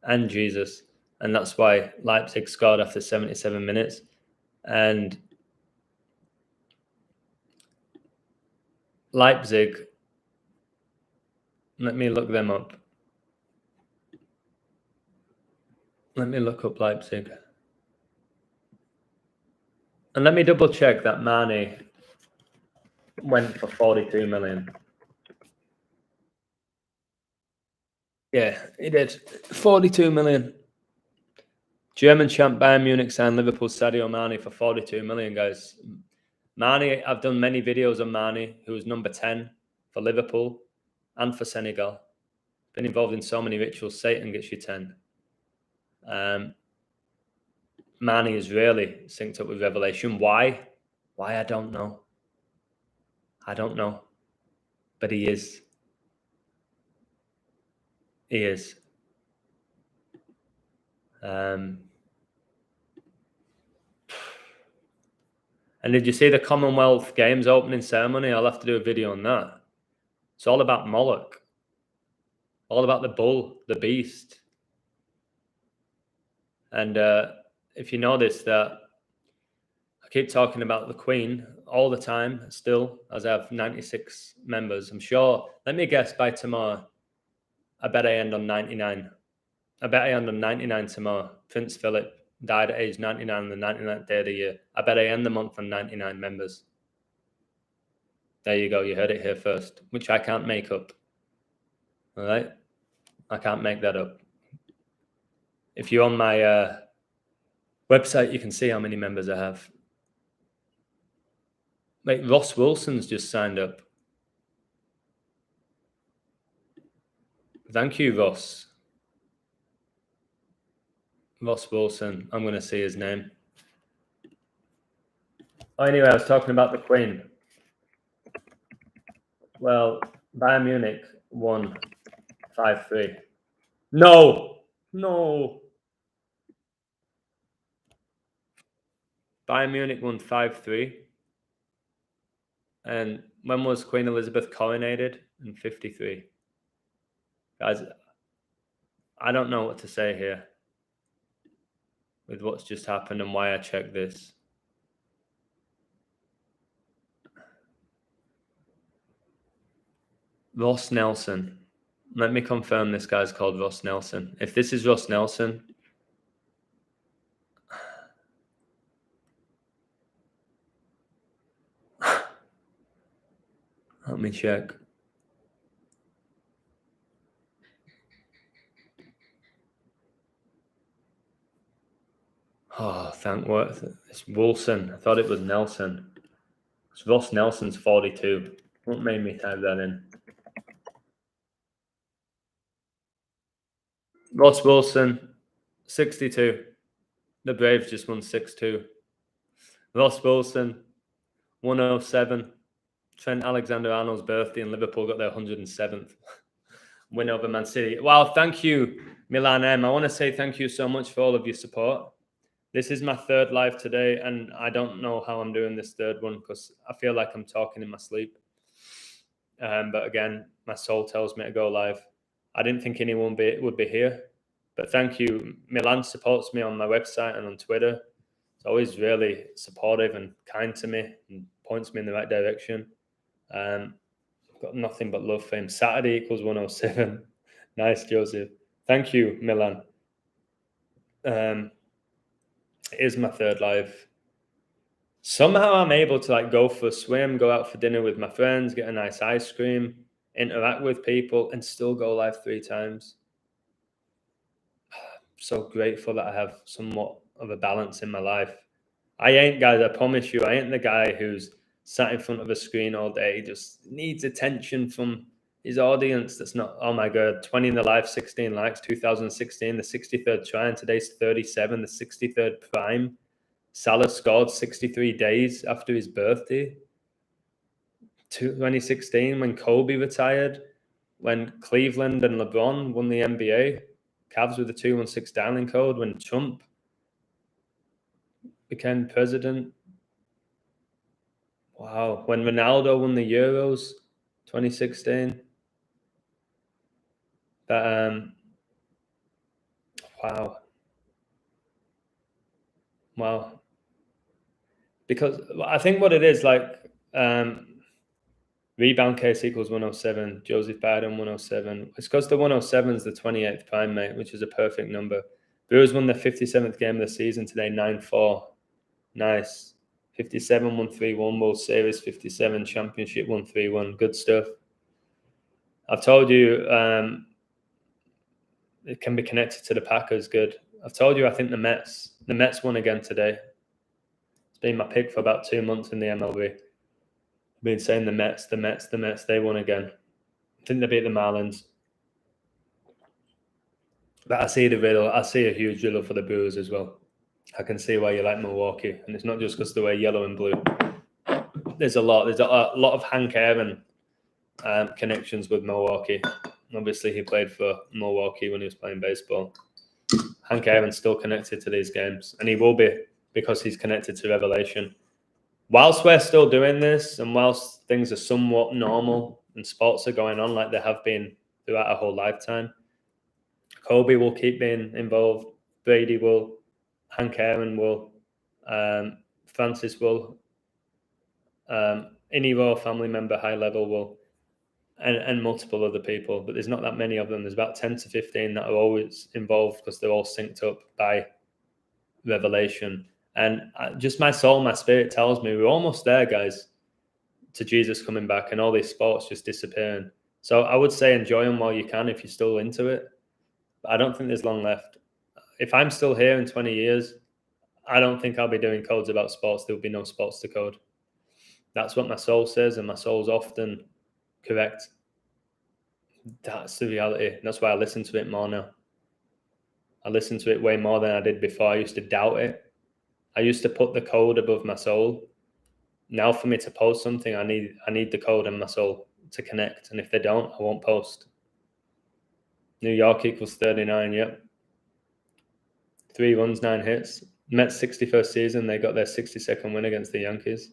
and Jesus. And that's why Leipzig scored after 77 minutes. And Leipzig, let me look them up. Let me look up Leipzig. And let me double check that Mane went for 42 million. Yeah, he did. 42 million. German champ Bayern Munich signed Liverpool Sadio Mane for 42 million, guys. Mane, I've done many videos on Mane, who was number 10 for Liverpool and for Senegal. Been involved in so many rituals. Satan gets you 10. Mane is really synced up with Revelation. Why? Why, I don't know. I don't know. But he is. He is. And did you see the Commonwealth Games opening ceremony? I'll have to do a video on that. It's all about Moloch. All about the bull, the beast. And if you notice that I keep talking about the Queen all the time still, as I have 96 members. I'm sure, let me guess, by tomorrow, I bet I end on 99. I bet I end on 99 tomorrow. Prince Philip died at age 99 on the 99th day of the year. I bet I end the month on 99 members. There you go. You heard it here first, which I can't make up. All right? I can't make that up. If you're on my Website, you can see how many members I have. Wait, Ross Wilson's just signed up. Thank you, Ross. Ross Wilson. I'm going to see his name. Oh, anyway, I was talking about the Queen. Well, Bayern Munich won 5-3. No. Bayern Munich won 5-3. And when was Queen Elizabeth coronated? In 53. Guys, I don't know what to say here with what's just happened and why I checked this. Ross Nelson. Let me confirm this guy's called Ross Nelson. If this is Ross Nelson, let me check. Oh, thank what? It's Wilson. I thought it was Nelson. It's Ross Nelson's 42. What made me type that in? Ross Wilson, 62. The Braves just won 6-2. Ross Wilson, 107. Trent Alexander-Arnold's birthday in Liverpool got their 107th win over Man City. Wow, thank you, Milan M. I want to say thank you so much for all of your support. This is my third live today, and I don't know how I'm doing this third one because I feel like I'm talking in my sleep. But again, my soul tells me to go live. I didn't think anyone would be here, but thank you. Milan supports me on my website and on Twitter. It's always really supportive and kind to me and points me in the right direction. I've got nothing but love for him. Saturday equals 107. Nice, Joseph. Thank you, Milan. It is my third live. Somehow I'm able to go for a swim, go out for dinner with my friends, get a nice ice cream, interact with people, and still go live 3 times. I'm so grateful that I have somewhat of a balance in my life. I ain't, guys, I promise you, I ain't the guy who's sat in front of a screen all day, just needs attention from his audience. That's not, oh my God, 20 in the live, 16 likes, 2016, the 63rd try, and today's 37, the 63rd prime. Salah scored 63 days after his birthday. 2016, when Kobe retired, when Cleveland and LeBron won the NBA, Cavs with the 216 dialing code, when Trump became president. Wow. When Ronaldo won the Euros, 2016. Wow. Because I think what it is, rebound case equals 107, Joseph Biden 107. It's because the 107 is the 28th prime, mate, which is a perfect number. Brewers won their 57th game of the season today, 9-4. Nice. 57 won 3-1, World Series 57 championship 1-3-1. Good stuff. I've told you it can be connected to the Packers. Good. I've told you I think the Mets won again today. It's been my pick for about 2 months in the MLB. I've been saying the Mets. They won again. I think they beat the Marlins. But I see a huge riddle for the Brewers as well. I can see why you like Milwaukee, and it's not just because they wear yellow and blue. There's a lot of Hank Aaron connections with Milwaukee. Obviously, he played for Milwaukee when he was playing baseball. Hank Aaron's still connected to these games, and he will be because he's connected to Revelation. Whilst we're still doing this, and whilst things are somewhat normal and sports are going on like they have been throughout our whole lifetime, Kobe will keep being involved. Brady will. Hank Aaron will. Francis will. Any royal family member, high level will. And multiple other people, but there's not that many of them. There's about 10 to 15 that are always involved because they're all synced up by Revelation. And just my soul, my spirit tells me we're almost there, guys, to Jesus coming back and all these sports just disappearing. So I would say enjoy them while you can if you're still into it. But I don't think there's long left. If I'm still here in 20 years, I don't think I'll be doing codes about sports. There'll be no sports to code. That's what my soul says, and my soul's often correct. That's the reality. That's why I listen to it more now. I listen to it way more than I did before. I used to doubt it. I used to put the code above my soul. Now for me to post something, I need the code and my soul to connect. And if they don't, I won't post. New York equals 39, yep. 3 runs, 9 hits. Mets 61st season, they got their 62nd win against the Yankees.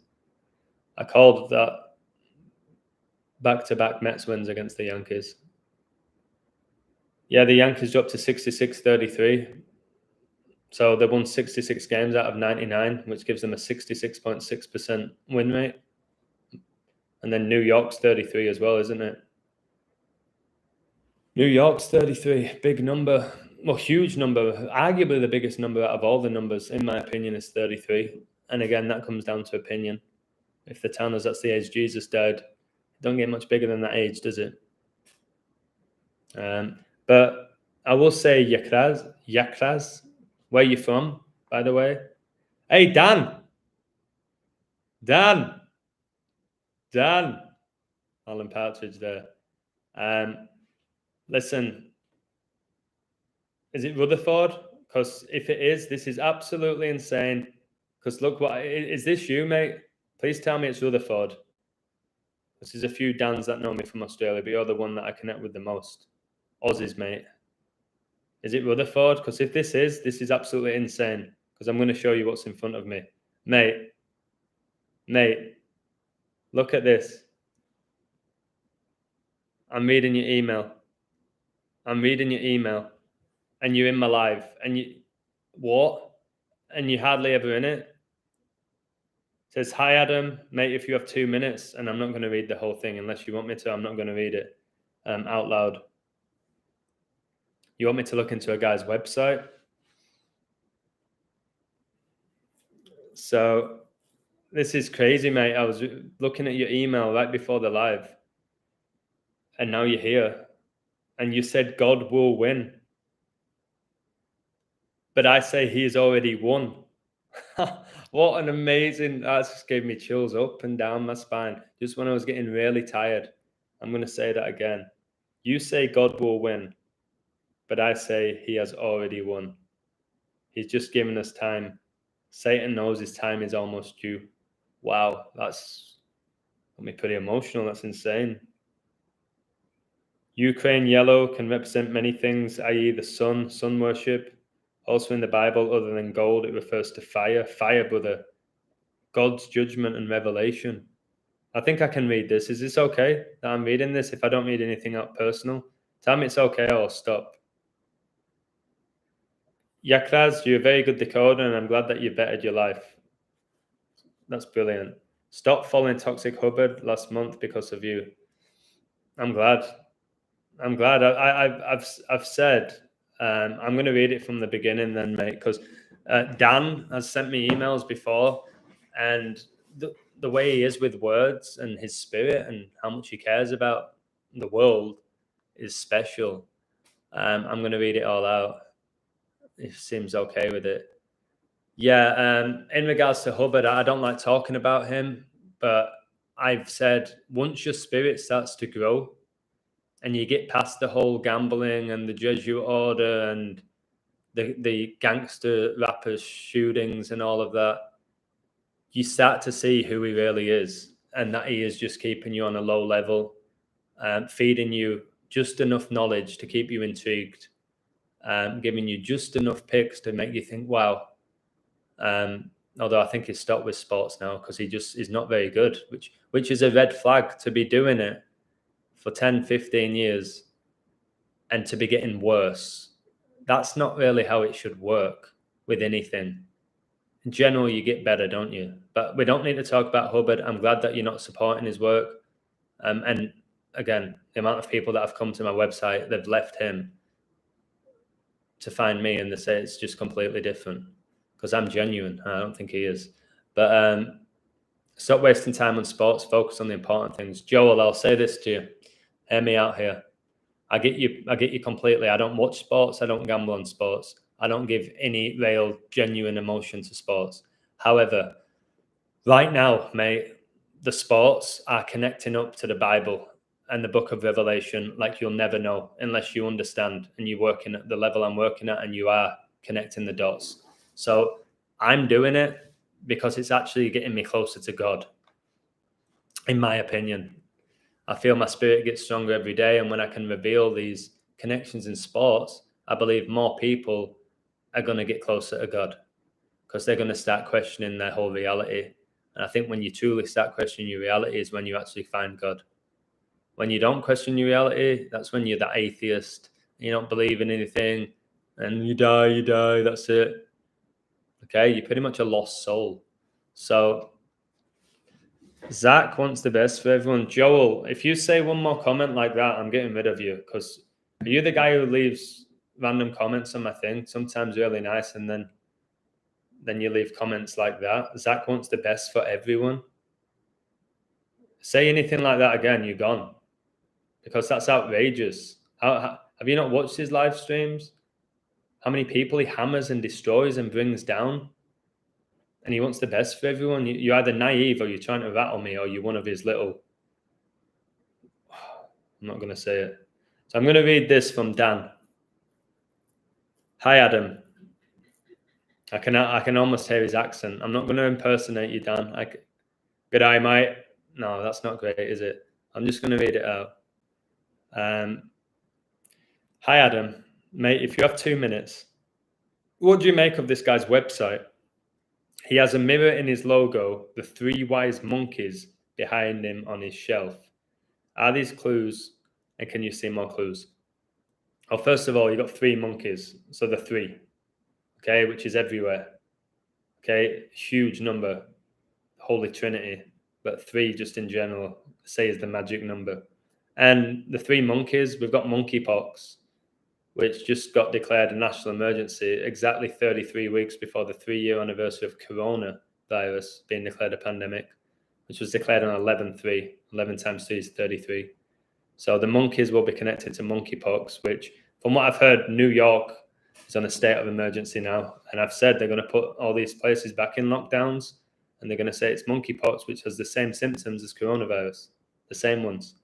I called that back-to-back Mets wins against the Yankees. Yeah, the Yankees dropped to 66-33. So they won 66 games out of 99, which gives them a 66.6% win rate. And then New York's 33 as well, isn't it? New York's 33, big number. Well, huge number. Arguably the biggest number out of all the numbers, in my opinion, is 33. And again, that comes down to opinion. If they're telling us that's the age Jesus died, it don't get much bigger than that age, does it? But I will say Yakraz, where are you from, by the way? Hey, Dan. Alan Partridge there. Listen, is it Rutherford? Because if it is, this is absolutely insane. Because look, is this you, mate? Please tell me it's Rutherford. There's a few Dans that know me from Australia, but you're the one that I connect with the most. Aussies, mate. Is it Rutherford? Because if this is absolutely insane. Because I'm going to show you what's in front of me. Mate, look at this. I'm reading your email. And you're in my live. And you, what? And you're hardly ever in it. It says, hi, Adam. Mate, if you have 2 minutes, and I'm not going to read the whole thing unless you want me to. I'm not going to read it out loud. You want me to look into a guy's website? So this is crazy, mate. I was looking at your email right before the live. And now you're here. And you said God will win. But I say he has already won. What an amazing, that just gave me chills up and down my spine. Just when I was getting really tired. I'm going to say that again. You say God will win. But I say he has already won. He's just given us time. Satan knows his time is almost due. Wow, that's got me pretty emotional. That's insane. Ukraine yellow can represent many things, i.e. the sun worship. Also in the Bible, other than gold, it refers to fire. Fire, brother. God's judgment and revelation. I think I can read this. Is this okay that I'm reading this? If I don't read anything out personal, tell me it's okay or I'll stop. Yakraz, you're a very good decoder, and I'm glad that you bettered your life. That's brilliant. Stop following Toxic Hubbard last month because of you. I'm glad. I've said I'm going to read it from the beginning then, mate, because Dan has sent me emails before, and the way he is with words and his spirit and how much he cares about the world is special. I'm going to read it all out. He seems okay with it. Yeah, in regards to Hubbard, I don't like talking about him, but I've said once your spirit starts to grow and you get past the whole gambling and the Jesuit order and the gangster rappers shootings and all of that, you start to see who he really is, and that he is just keeping you on a low level, feeding you just enough knowledge to keep you intrigued, giving you just enough picks to make you think, wow. Although I think he's stopped with sports now because he just is not very good, which is a red flag to be doing it for 10, 15 years and to be getting worse. That's not really how it should work with anything. In general, you get better, don't you? But we don't need to talk about Hubbard. I'm glad that you're not supporting his work. And again, the amount of people that have come to my website, they've left him to find me, and they say it's just completely different because I'm genuine. I don't think he is. But stop wasting time on sports. Focus on the important things. Joel, I'll say this to you. Hear me out here. I get you completely. I don't watch sports. I don't gamble on sports. I don't give any real, genuine emotion to sports. However, right now, mate, the sports are connecting up to the Bible and the book of Revelation like you'll never know unless you understand and you're working at the level I'm working at and you are connecting the dots. So I'm doing it because it's actually getting me closer to God, in my opinion. I feel my spirit gets stronger every day, and when I can reveal these connections in sports, I believe more people are going to get closer to God because they're going to start questioning their whole reality. And I think when you truly start questioning your reality is when you actually find God. When you don't question your reality, that's when you're that atheist. You don't believe in anything, and you die, that's it. Okay, you're pretty much a lost soul. So Zach wants the best for everyone. Joel, if you say one more comment like that, I'm getting rid of you because are you the guy who leaves random comments on my thing? Sometimes really nice, and then you leave comments like that. Zach wants the best for everyone. Say anything like that again, you're gone. Because that's outrageous. Have you not watched his live streams? How many people he hammers and destroys and brings down? And he wants the best for everyone. You're either naive or you're trying to rattle me or you're one of his little... I'm not going to say it. So I'm going to read this from Dan. Hi, Adam. I can almost hear his accent. I'm not going to impersonate you, Dan. Good eye, mate. No, that's not great, is it? I'm just going to read it out. Hi, Adam. Mate, if you have 2 minutes, what do you make of this guy's website? He has a mirror in his logo, the 3 wise monkeys behind him on his shelf. Are these clues? And can you see more clues? Well, first of all, you've got 3 monkeys. So the 3, okay, which is everywhere. Okay, huge number, Holy Trinity, but 3 just in general, say is the magic number. And the 3 monkeys, we've got monkeypox, which just got declared a national emergency exactly 33 weeks before the 3-year anniversary of coronavirus being declared a pandemic, which was declared on 11/3. 11 times 3 is 33. So the monkeys will be connected to monkeypox, which, from what I've heard, New York is on a state of emergency now. And I've said they're going to put all these places back in lockdowns, and they're going to say it's monkeypox, which has the same symptoms as coronavirus, the same ones.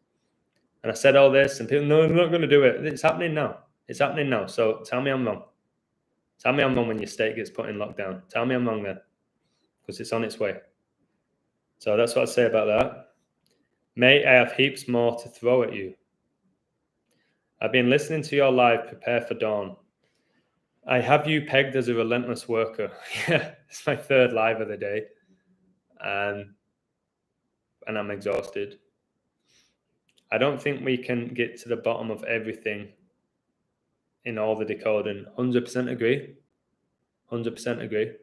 And I said all this, and people, no, they're not going to do it. It's happening now. It's happening now. So tell me I'm wrong. Tell me I'm wrong when your state gets put in lockdown. Tell me I'm wrong then, because it's on its way. So that's what I'd say about that. Mate, I have heaps more to throw at you. I've been listening to your live, Prepare for Dawn. I have you pegged as a relentless worker. Yeah, it's my 3rd live of the day. And I'm exhausted. I don't think we can get to the bottom of everything in all the decoding. 100% agree. 100% agree.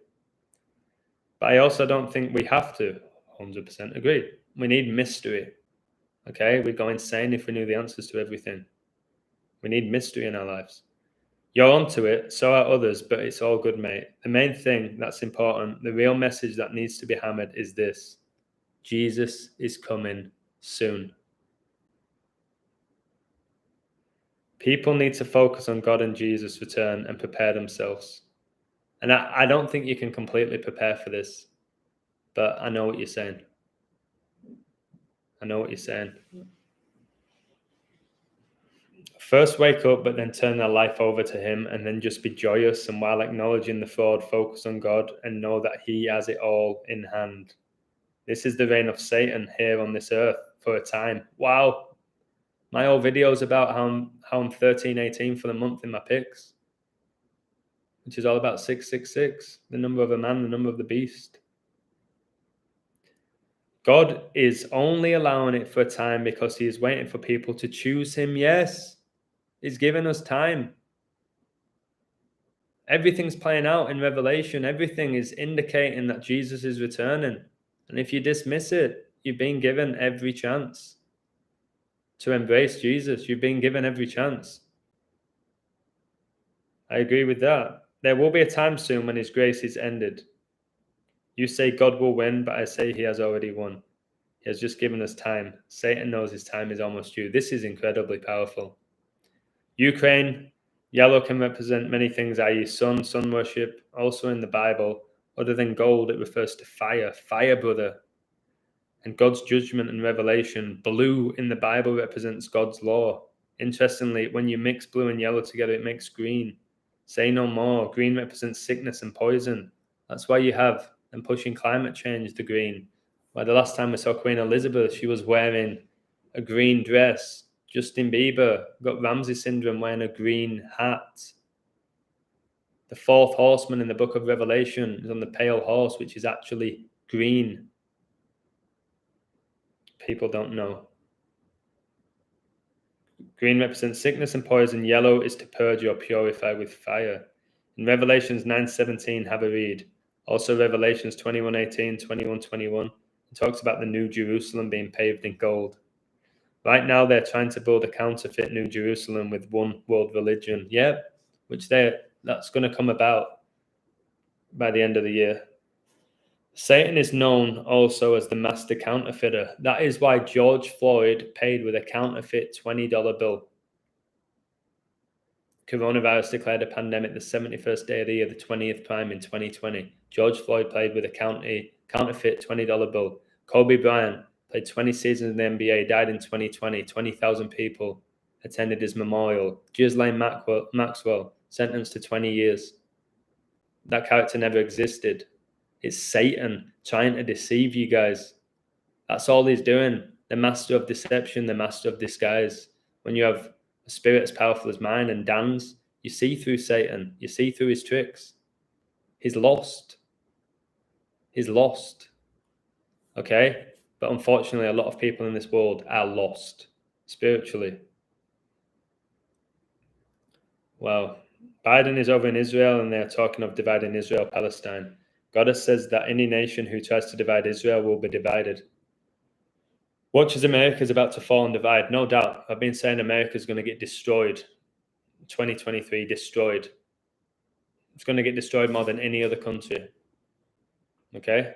But I also don't think we have to 100% agree. We need mystery. Okay? We'd go insane if we knew the answers to everything. We need mystery in our lives. You're onto it, so are others, but it's all good, mate. The main thing that's important, the real message that needs to be hammered is this: Jesus is coming soon. People need to focus on God and Jesus' return and prepare themselves. And I don't think you can completely prepare for this, but I know what you're saying. I know what you're saying. First wake up, but then turn their life over to him, and then just be joyous, and while acknowledging the fraud, focus on God and know that he has it all in hand. This is the reign of Satan here on this earth for a time. Wow. My old videos about how I'm 1318 for the month in my picks, which is all about 666, the number of a man, the number of the beast. God is only allowing it for a time because he is waiting for people to choose him. Yes, he's giving us time. Everything's playing out in Revelation. Everything is indicating that Jesus is returning. And if you dismiss it, you've been given every chance to embrace Jesus. You've been given every chance. I agree with that. There will be a time soon when his grace is ended. You say God will win, but I say he has already won. He has just given us time. Satan knows his time is almost due. This is incredibly powerful. Ukraine, Yellow can represent many things, i.e. sun worship. Also in the Bible, other than gold, it refers to fire, brother. And God's judgment and revelation. Blue in the Bible represents God's law. Interestingly, when you mix blue and yellow together, it makes green. Say no more. Green represents sickness and poison. That's why you have them pushing climate change, the green. Why the last time we saw Queen Elizabeth, she was wearing a green dress. Justin Bieber got Ramsay syndrome wearing a green hat. The fourth horseman in the book of Revelation is on the pale horse, which is actually green. People don't know. Green represents sickness and poison. Yellow is to purge or purify with fire. In Revelations 9:17, have a read. Also Revelations 21:18, 21:21. It talks about the New Jerusalem being paved in gold. Right now, they're trying to build a counterfeit New Jerusalem with one world religion. Yeah, which that's going to come about by the end of the year. Satan is known also as the master counterfeiter. That is why George Floyd paid with a counterfeit $20 bill. Coronavirus declared a pandemic the 71st day of the year, the 20th prime in 2020. George Floyd played with a counterfeit $20 bill. Kobe Bryant played 20 seasons in the NBA, died in 2020. 20,000 people attended his memorial. Ghislaine Maxwell, sentenced to 20 years. That character never existed. It's Satan trying to deceive you guys. That's all he's doing. The master of deception, the master of disguise. When you have a spirit as powerful as mine and Dan's, you see through Satan. You see through his tricks. He's lost. He's lost. Okay? But unfortunately, a lot of people in this world are lost spiritually. Well, Biden is over in Israel and they're talking of dividing Israel-Palestine. God says that any nation who tries to divide Israel will be divided. Watch as America is about to fall and divide. No doubt. I've been saying America is going to get destroyed. 2023, destroyed. It's going to get destroyed more than any other country. Okay?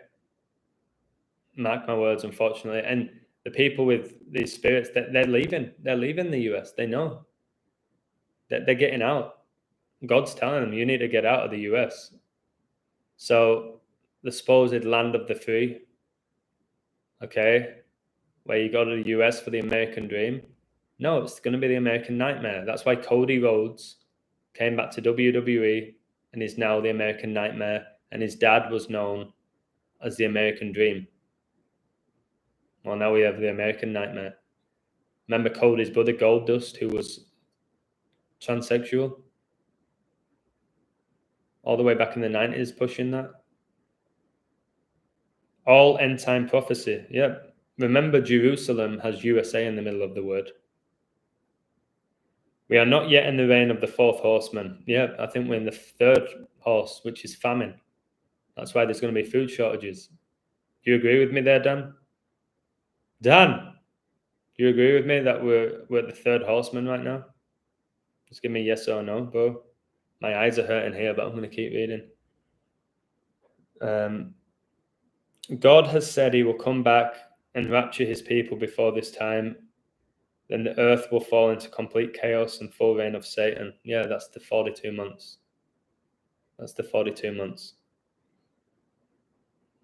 Mark my words, unfortunately. And the people with these spirits, they're leaving. They're leaving the US. They know. They're getting out. God's telling them, you need to get out of the US. So the supposed land of the free, okay, where you go to the US for the American dream. No, it's going to be the American nightmare. That's why Cody Rhodes came back to WWE and is now the American nightmare. And his dad was known as the American dream. Well, now we have the American nightmare. Remember Cody's brother Goldust, who was transsexual? All the way back in the 90s, pushing that. All end time prophecy. Yep. Remember, Jerusalem has USA in the middle of the word. We are not yet in the reign of the fourth horseman. Yeah, I think we're in the third horse, which is famine. That's why there's going to be food shortages. Do you agree with me there, Dan? Dan, do you agree with me that we're at the third horseman right now? Just give me a yes or no, bro. My eyes are hurting here, but I'm going to keep reading. God has said he will come back and rapture his people before this time. Then the earth will fall into complete chaos and full reign of Satan. Yeah, that's the 42 months. That's the 42 months.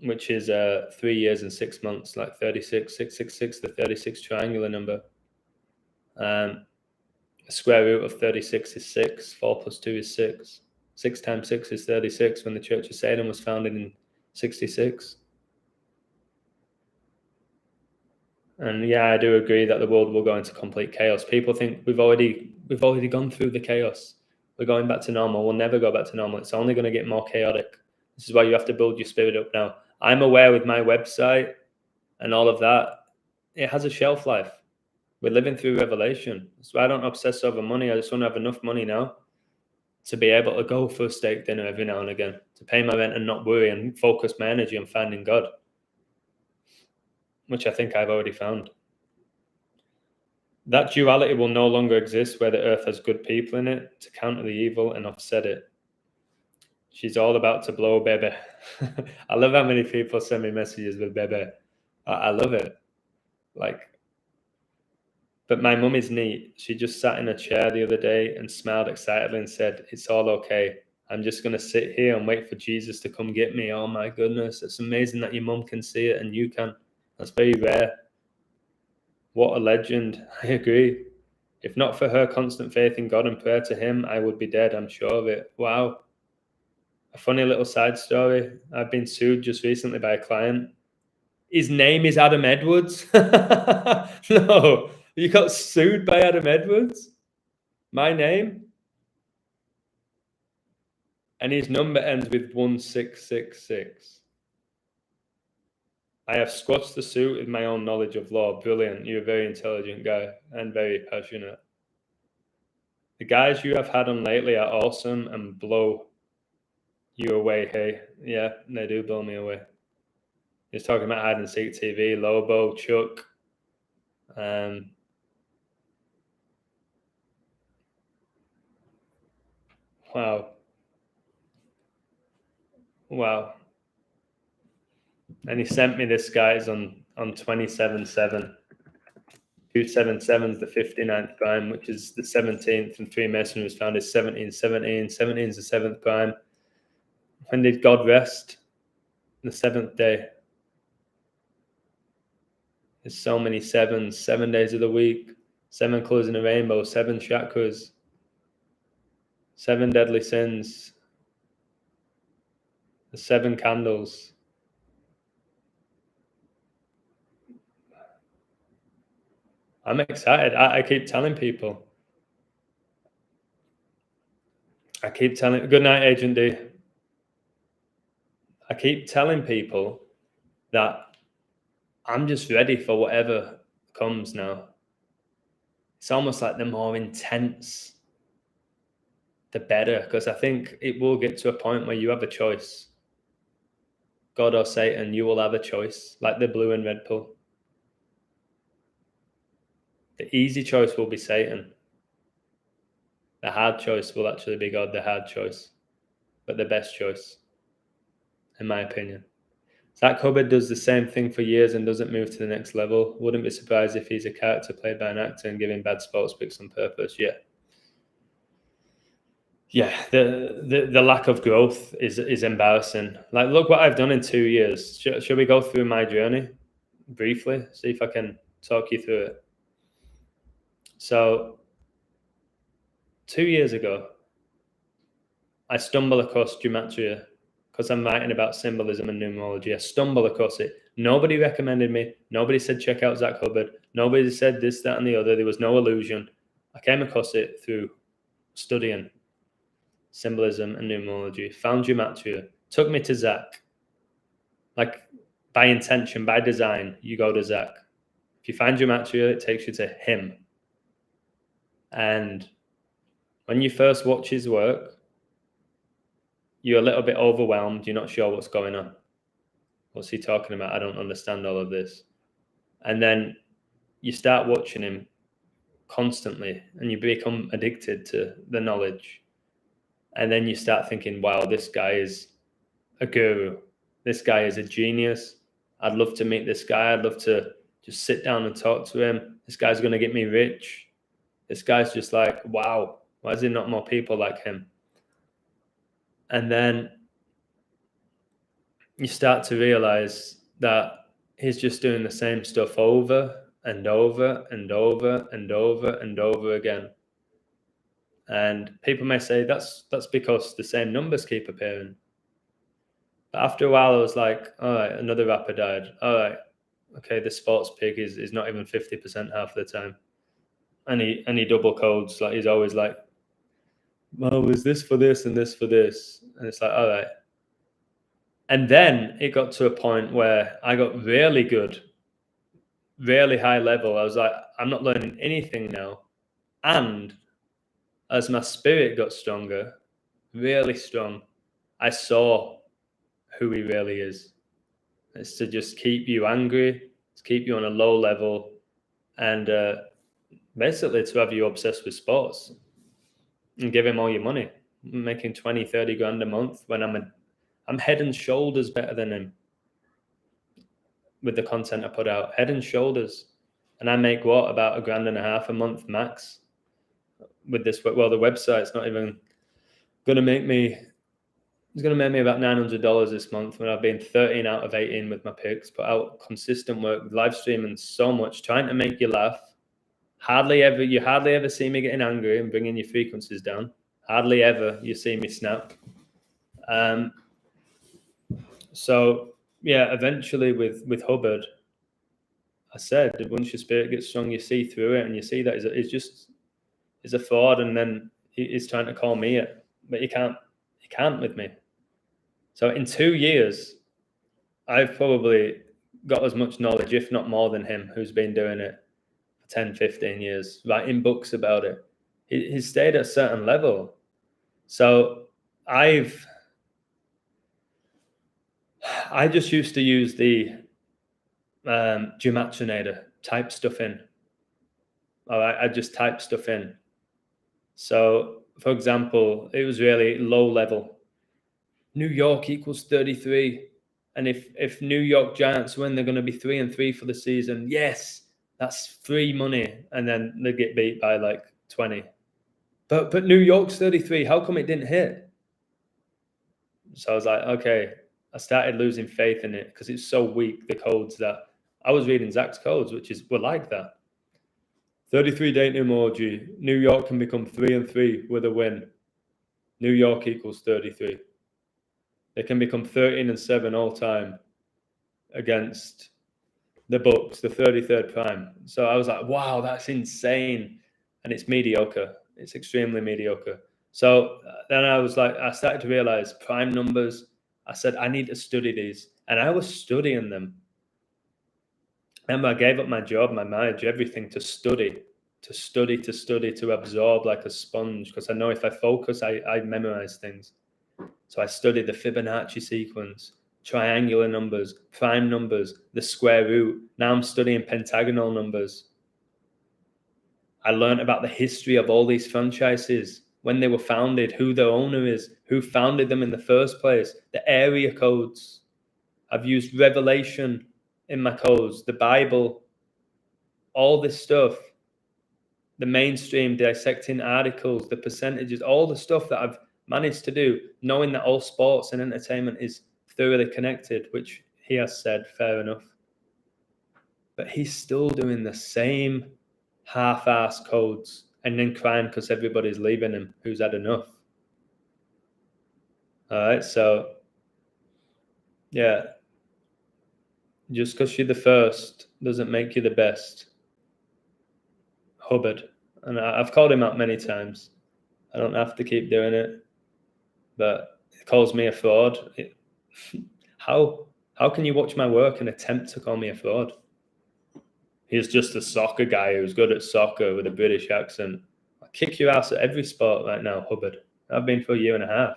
Which is 3 years and 6 months, like 36, 666, the 36 triangular number. The square root of 36 is 6. 4 plus 2 is 6. 6 times 6 is 36 when the Church of Satan was founded in 66. And yeah, I do agree that the world will go into complete chaos. People think we've already gone through the chaos. We're going back to normal. We'll never go back to normal. It's only going to get more chaotic. This is why you have to build your spirit up now. I'm aware with my website and all of that, it has a shelf life. We're living through revelation. So I don't obsess over money. I just want to have enough money now to be able to go for a steak dinner every now and again, to pay my rent and not worry and focus my energy on finding God, which I think I've already found. That duality will no longer exist where the earth has good people in it to counter the evil and offset it. She's all about to blow, baby. I love how many people send me messages with baby. I love it. Like, But my mum is neat. She just sat in a chair the other day and smiled excitedly and said, "It's all okay. I'm just going to sit here and wait for Jesus to come get me." Oh my goodness. It's amazing that your mum can see it and you can. That's very rare. What a legend. I agree. If not for her constant faith in God and prayer to him, I would be dead. I'm sure of it. Wow. A funny little side story. I've been sued just recently by a client. His name is Adam Edwards. No, you got sued by Adam Edwards? My name? And his number ends with 1666. I have squashed the suit with my own knowledge of law. Brilliant. You're a very intelligent guy and very passionate. The guys you have had on lately are awesome and blow you away. Hey, yeah, they do blow me away. He's talking about hide and seek TV, Lobo, Chuck. Wow. And he sent me this, guys, on 27/7. 277 is the 59th prime, which is the 17th, and Freemasonry was founded 1717. 17 is the 7th prime. When did God rest? The 7th day. There's so many sevens, 7 days of the week, 7 colors in a rainbow, 7 chakras, 7 deadly sins, the 7 candles. I'm excited. I keep telling people. Good night, Agent D. I keep telling people that I'm just ready for whatever comes now. It's almost like the more intense, the better, because I think it will get to a point where you have a choice. God or Satan, you will have a choice, like the blue and red pill. The easy choice will be Satan. The hard choice will actually be God, the hard choice, but the best choice, in my opinion. Zach Hubbard does the same thing for years and doesn't move to the next level. Wouldn't be surprised if he's a character played by an actor and giving bad sports picks on purpose. Yeah, the lack of growth is embarrassing. Like, look what I've done in 2 years. Should we go through my journey briefly? See if I can talk you through it. So 2 years ago, I stumbled across gematria because I'm writing about symbolism and numerology. I stumbled across it. Nobody recommended me. Nobody said, check out Zach Hubbard. Nobody said this, that, and the other. There was no illusion. I came across it through studying symbolism and numerology. Found gematria. Took me to Zach. Like, by intention, by design, you go to Zach. If you find gematria, it takes you to him. And when you first watch his work, you're a little bit overwhelmed. You're not sure what's going on. What's he talking about? I don't understand all of this. And then you start watching him constantly and you become addicted to the knowledge. And then you start thinking, wow, this guy is a guru. This guy is a genius. I'd love to meet this guy. I'd love to just sit down and talk to him. This guy's going to get me rich. This guy's just like, wow, why is there not more people like him? And then you start to realize that he's just doing the same stuff over and over and over and over and over again. And people may say that's because the same numbers keep appearing. But after a while, I was like, all right, another rapper died. All right, okay, the sports pig is not even 50% half the time. And he double codes. Like, he's always like, well, is this for this and this for this? And it's like, all right. And then it got to a point where I got really good, really high level. I was like, I'm not learning anything now. And as my spirit got stronger, really strong, I saw who he really is. It's to just keep you angry, to keep you on a low level, and basically to have you obsessed with sports and give him all your money. I'm making 20, 30 grand a month when I'm head and shoulders better than him with the content I put out. Head and shoulders. And I make what, about $1,500 a month max with this. Well, the website's not even going to make me. It's going to make me about $900 this month when I've been 13 out of 18 with my picks, put out consistent work, live streaming so much, trying to make you laugh. You hardly ever see me getting angry and bringing your frequencies down. Hardly ever you see me snap. So yeah, eventually with Hubbard, I said, once your spirit gets strong, you see through it and you see that it's a fraud, and then he's trying to call me it, but he can't with me. So in 2 years, I've probably got as much knowledge, if not more, than him, who's been doing it for 10, 15 years, writing books about it. He's stayed at a certain level. So I just used to use the Gematinator, type stuff in. I just type stuff in. So, for example, it was really low level. New York equals 33. And if New York Giants win, they're going to be 3-3 for the season. Yes, that's free money. And then they get beat by like 20. But New York's 33. How come it didn't hit? So I was like, okay. I started losing faith in it because it's so weak, the codes that I was reading Zach's codes, which were like that. 33 dating emoji. New York can become 3-3 with a win. New York equals 33. They can become 13-7 all time against the Bucks, the 33rd prime. So I was like, wow, that's insane. And it's mediocre. It's extremely mediocre. So then I started to realize prime numbers. I said, I need to study these. And I was studying them. Remember, I gave up my job, my marriage, everything to study, to absorb like a sponge. Because I know if I focus, I memorize things. So I studied the Fibonacci sequence, triangular numbers, prime numbers, the square root. Now I'm studying pentagonal numbers. I learned about the history of all these franchises, when they were founded, who the owner is, who founded them in the first place, the area codes. I've used Revelation in my codes, the Bible, all this stuff, the mainstream dissecting articles, the percentages, all the stuff that I've managed to do, knowing that all sports and entertainment is thoroughly connected, which he has said, fair enough. But he's still doing the same half-ass codes and then crying because everybody's leaving him who's had enough. All right, so yeah, just because you're the first doesn't make you the best. Hubbard, and I've called him out many times. I don't have to keep doing it, but he calls me a fraud. How can you watch my work and attempt to call me a fraud? He's just a soccer guy who's good at soccer with a British accent. I'll kick your ass at every sport right now, Hubbard. I've been for a year and a half.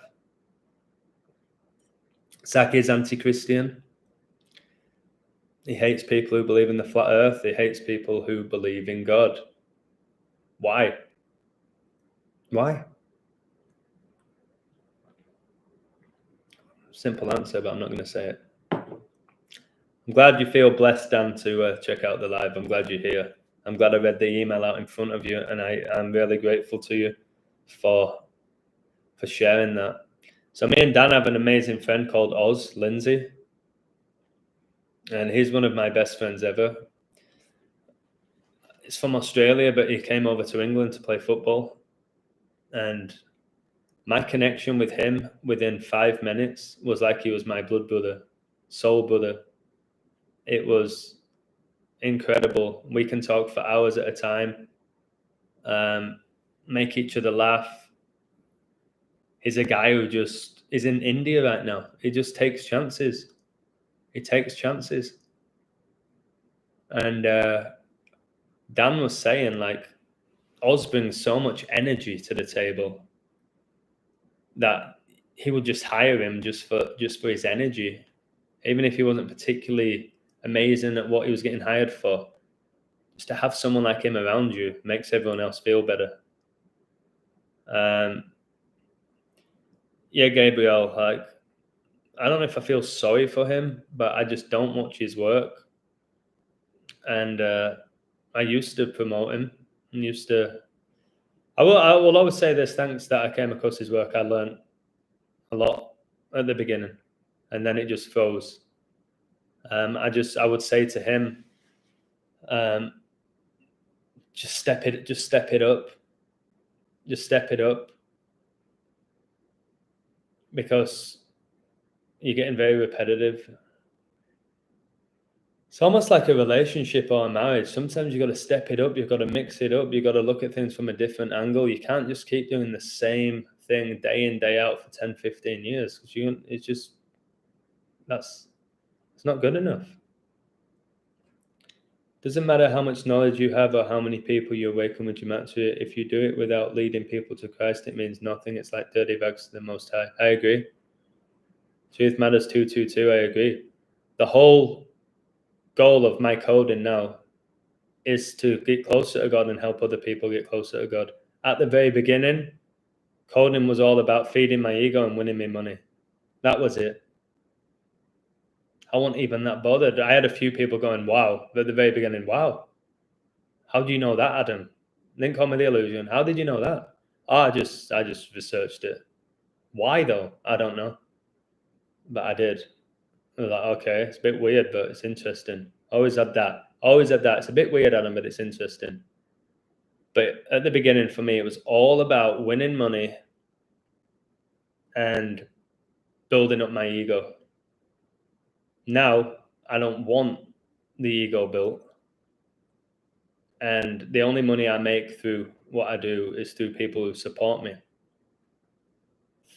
Zach is anti-Christian. He hates people who believe in the flat earth. He hates people who believe in God. Why? Why? Simple answer, but I'm not going to say it. I'm glad you feel blessed, Dan, to check out the live. I'm glad you're here. I'm glad I read the email out in front of you, and I'm really grateful to you for sharing that. So me and Dan have an amazing friend called Oz, Lindsay, and he's one of my best friends ever. He's from Australia, but he came over to England to play football, and my connection with him within 5 minutes was like he was my blood brother, soul brother. It was incredible. We can talk for hours at a time, make each other laugh. He's a guy who just is in India right now. He just takes chances. He takes chances. And Dan was saying, like, Oz brings so much energy to the table that he would just hire him just for his energy, even if he wasn't particularly amazing at what he was getting hired for. Just to have someone like him around you makes everyone else feel better. Yeah, Gabriel, like, I don't know if I feel sorry for him, but I just don't watch his work. And I used to promote him. I will always say this, thanks that I came across his work, I learned a lot at the beginning, and then it just froze. I would say to him, just step it up. Just step it up, because you're getting very repetitive. It's almost like a relationship or a marriage. Sometimes you got to step it up. You've got to mix it up. You've got to look at things from a different angle. You can't just keep doing the same thing day in, day out for 10, 15 years. Because it's not good enough. Doesn't matter how much knowledge you have or how many people you awaken with gematria. If you do it without leading people to Christ, it means nothing. It's like dirty rags to the Most High. I agree. Truth Matters 222. I agree. The whole goal of my coding now is to get closer to God and help other people get closer to God. At the very beginning, coding was all about feeding my ego and winning me money. That was it. I wasn't even that bothered. I had a few people going, wow, at the very beginning, wow. How do you know that, Adam? Didn't call me the illusion. How did you know that? Oh, I just researched it. Why though? I don't know. But I did. I was like, okay, it's a bit weird, but it's interesting. Always had that. It's a bit weird, Adam, but it's interesting. But at the beginning, for me, it was all about winning money and building up my ego. Now, I don't want the ego built. And the only money I make through what I do is through people who support me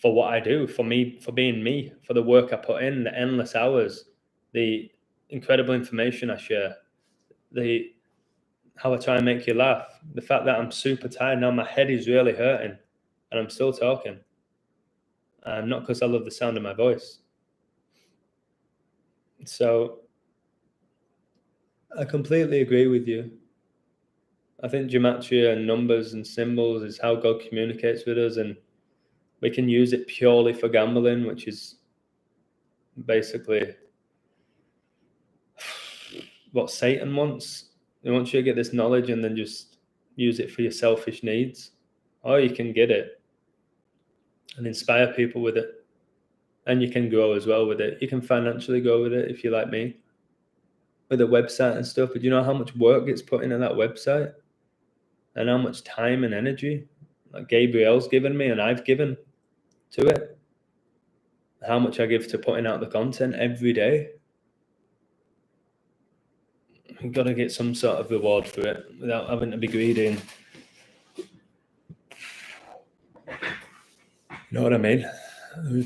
for what I do, for me, for being me, for the work I put in, the endless hours, the incredible information I share, how I try and make you laugh, the fact that I'm super tired now, my head is really hurting, and I'm still talking. Not because I love the sound of my voice. So I completely agree with you. I think gematria and numbers and symbols is how God communicates with us, and we can use it purely for gambling, which is basically what Satan wants. He wants you to get this knowledge and then just use it for your selfish needs. Or you can get it and inspire people with it. And you can grow as well with it. You can financially grow with it if you're like me, with a website and stuff. But you know how much work gets put into that website? And how much time and energy like Gabriel's given me and I've given to it? How much I give to putting out the content every day? You've got to get some sort of reward for it without having to be greedy. And, you know what I mean?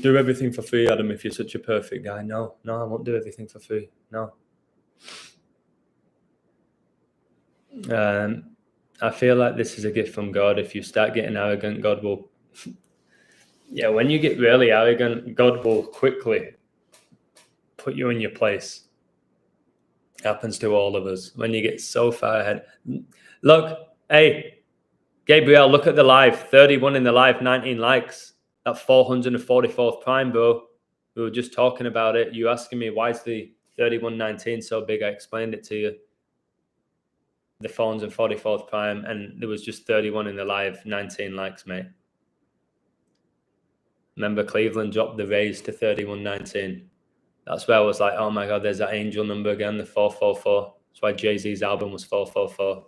Do everything for free, Adam, if you're such a perfect guy. No, I won't do everything for free. No. I feel like this is a gift from God. If you start getting arrogant, God will... Yeah, when you get really arrogant, God will quickly put you in your place. Happens to all of us. When you get so far ahead. Look, hey, Gabriel, look at the live. 31 in the live, 19 likes. That 444th prime, bro. We were just talking about it. You asking me, why is the 3119 so big? I explained it to you. The 444th prime, and there was just 31 in the live, 19 likes, mate. Remember, Cleveland dropped the raise to 3119. That's where I was like, oh my God, there's that angel number again, the 444. That's why Jay-Z's album was 444.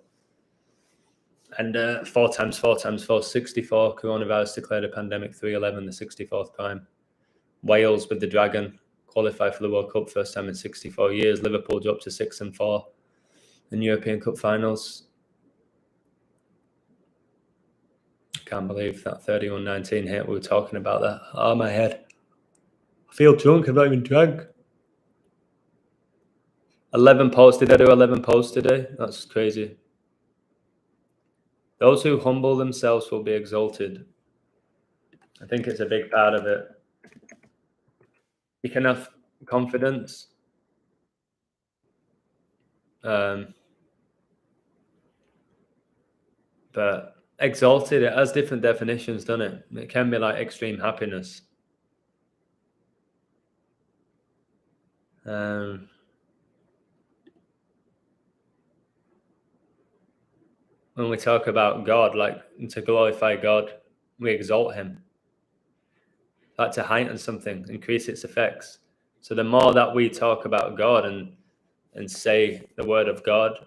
And 4 times 4 times 4, 64. Coronavirus declared a pandemic, 311, the 64th prime. Wales with the Dragon qualified for the World Cup, first time in 64 years. Liverpool dropped to 6-4 in European Cup finals. Can't believe that 3119 hit. We were talking about that. Oh, my head. I feel drunk. I've not even drank. 11 posts. Did I do 11 posts today? That's crazy. Those who humble themselves will be exalted. I think it's a big part of it. You can have confidence. But exalted, it has different definitions, doesn't it? It can be like extreme happiness. when we talk about God, like to glorify God, we exalt him. Like to heighten something, increase its effects. So the more that we talk about God and say the word of God,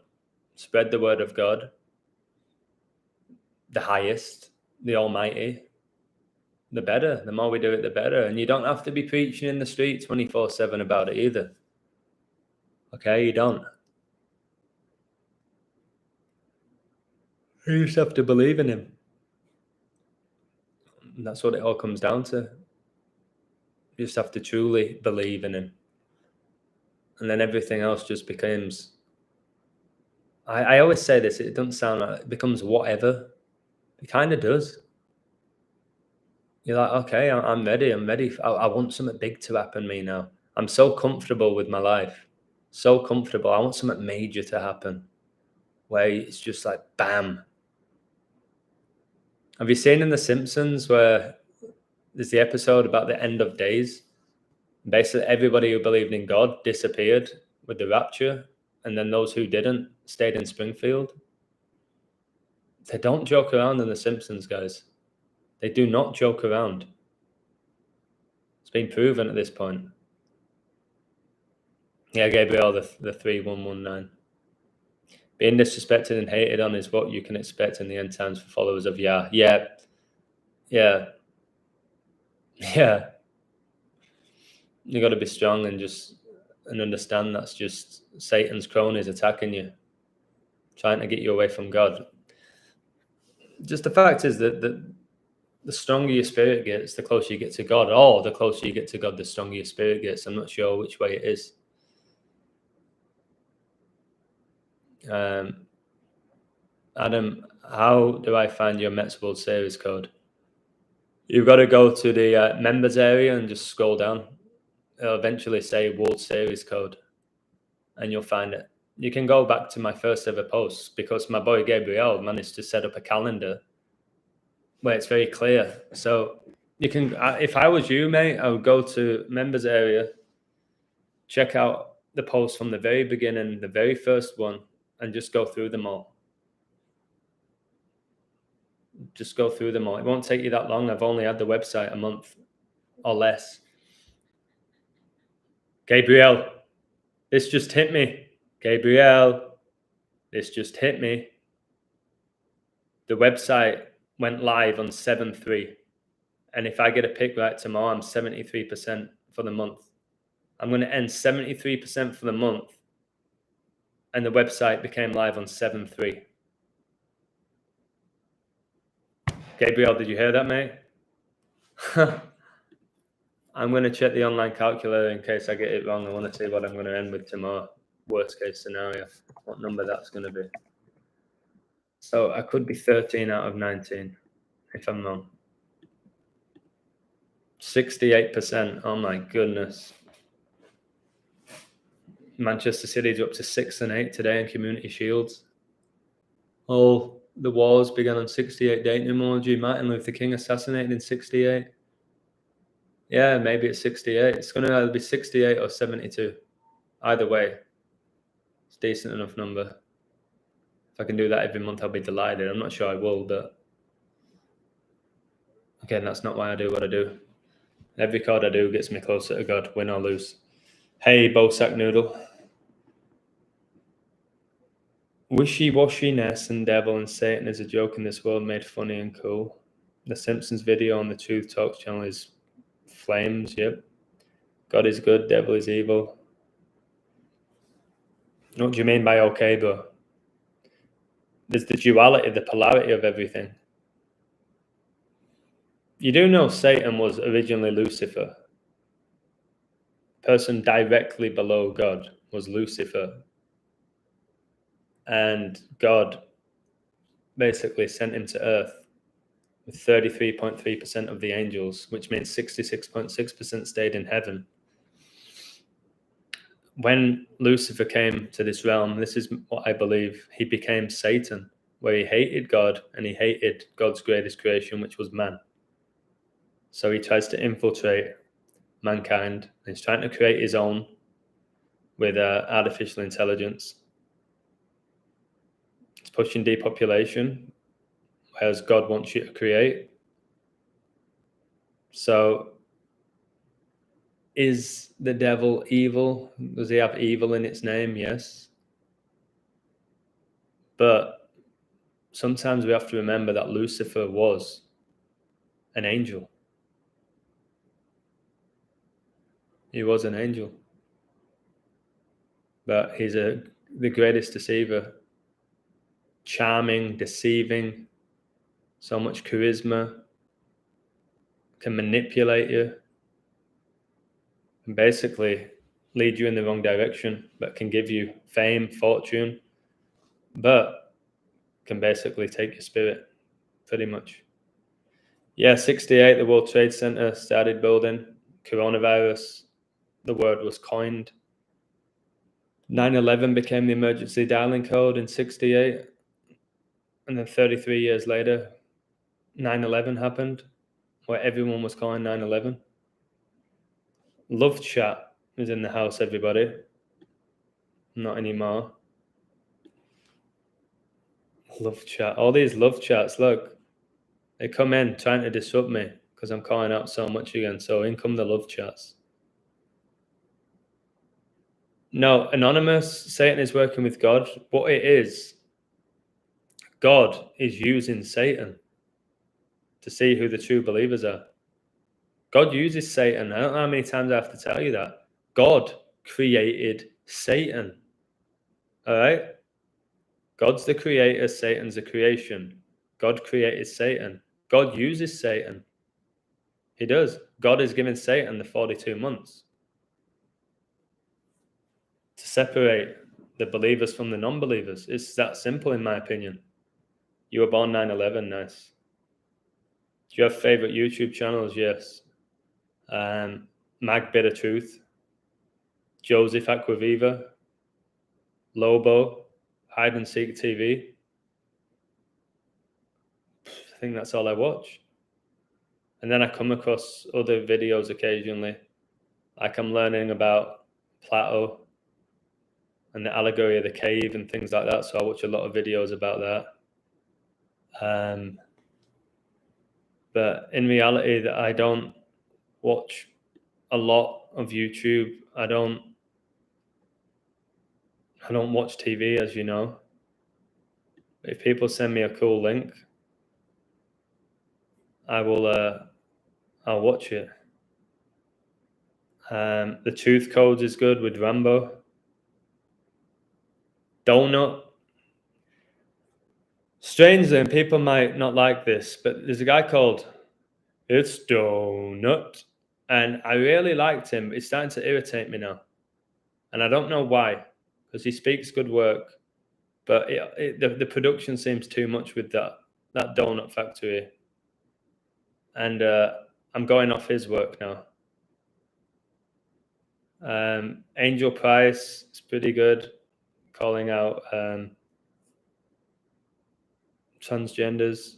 spread the word of God, the highest, the almighty, the better. The more we do it, the better. And you don't have to be preaching in the street 24/7 about it either. Okay, you don't. You just have to believe in him. And that's what it all comes down to. You just have to truly believe in him. And then everything else just becomes... I always say this, it doesn't sound like it becomes whatever. It kind of does. You're like, okay, I'm ready. I'm ready. I want something big to happen to me now. I'm so comfortable with my life. So comfortable. I want something major to happen. Where it's just like, bam. Have you seen in The Simpsons where there's the episode about the end of days? Basically, everybody who believed in God disappeared with the rapture. And then those who didn't stayed in Springfield. They don't joke around in The Simpsons, guys. They do not joke around. It's been proven at this point. Yeah, Gabriel, the 3119. Being disrespected and hated on is what you can expect in the end times for followers of Yah. Yeah. You got to be strong and understand that's just Satan's cronies attacking you, trying to get you away from God. Just the fact is that the stronger your spirit gets, the closer you get to God. Or the closer you get to God, the stronger your spirit gets. I'm not sure which way it is. Adam, how do I find your Mets World Series code? You've got to go to the members area and just scroll down. It'll eventually say World Series code, and you'll find it. You can go back to my first ever posts because my boy Gabriel managed to set up a calendar where it's very clear. So you can, if I was you, mate, I would go to members area, check out the posts from the very beginning, the very first one, and just go through them all. Just go through them all. It won't take you that long. I've only had the website a month or less. Gabriel, this just hit me. Gabriel, this just hit me. The website went live on 7/3. And if I get a pick right tomorrow, I'm 73% for the month. I'm going to end 73% for the month. And the website became live on 7/3. Gabriel, did you hear that, mate? I'm going to check the online calculator in case I get it wrong. I want to see what I'm going to end with tomorrow. Worst case scenario, what number that's going to be. So I could be 13 out of 19 if I'm wrong. 68%. Oh my goodness. Manchester City's up to 6 and 8 today in Community Shields. Oh, the wars began on 68 date numerology. Martin Luther King assassinated in 68. Yeah, maybe it's 68. It's going to either be 68 or 72. Either way, it's a decent enough number. If I can do that every month, I'll be delighted. I'm not sure I will, but again, that's not why I do what I do. Every card I do gets me closer to God, win or lose. Hey, Bosack Noodle. Wishy-washiness and devil and Satan is a joke in this world made funny and cool. The Simpsons video on the Truth Talks channel is flames, yep. God is good, devil is evil. What do you mean by okay, bro? There's the duality, the polarity of everything. You do know Satan was originally Lucifer. The person directly below God was Lucifer. And God basically sent him to earth with 33.3% of the angels, which means 66.6% stayed in heaven. When Lucifer came to this realm, this is what I believe, he became Satan, where he hated God and he hated God's greatest creation, which was man. So he tries to infiltrate mankind. He's trying to create his own with artificial intelligence. It's pushing depopulation, whereas God wants you to create. So is the devil evil? Does he have evil in its name? Yes. But sometimes we have to remember that Lucifer was an angel. He was an angel. But he's the greatest deceiver. Charming, deceiving, so much charisma, can manipulate you, and basically lead you in the wrong direction, but can give you fame, fortune, but can basically take your spirit, pretty much. Yeah, 68, the World Trade Center started building. Coronavirus, the word was coined. 9/11 became the emergency dialing code in 68. And then 33 years later, 9/11 happened, where everyone was calling 9/11. Love chat is in the house, everybody. Not anymore. Love chat. All these love chats, look, they come in trying to disrupt me because I'm calling out so much again. So in come the love chats. No, anonymous, Satan is working with God. What it is, God is using Satan to see who the true believers are. God uses Satan. I don't know how many times I have to tell you that. God created Satan. All right? God's the creator, Satan's the creation. God created Satan. God uses Satan. He does. God has given Satan the 42 months to separate the believers from the non-believers. It's that simple, in my opinion. You were born 9/11, nice. Do you have favorite YouTube channels? Yes. Mag Bitter Truth, Joseph Aquaviva, Lobo, Hide and Seek TV. I think that's all I watch. And then I come across other videos occasionally. Like I'm learning about Plato and the allegory of the cave and things like that. So I watch a lot of videos about that. But in reality, that I don't watch a lot of YouTube. I don't watch TV, as you know. If people send me a cool link, I'll watch it. The Truth Codes is good with Rambo. Donut. Strangely, and people might not like this, but there's a guy called It's Donut, and I really liked him. It's starting to irritate me now, and I don't know why, because he speaks good work, but the production seems too much with that donut factory, and I'm going off his work now. Angel Price is pretty good, calling out transgenders.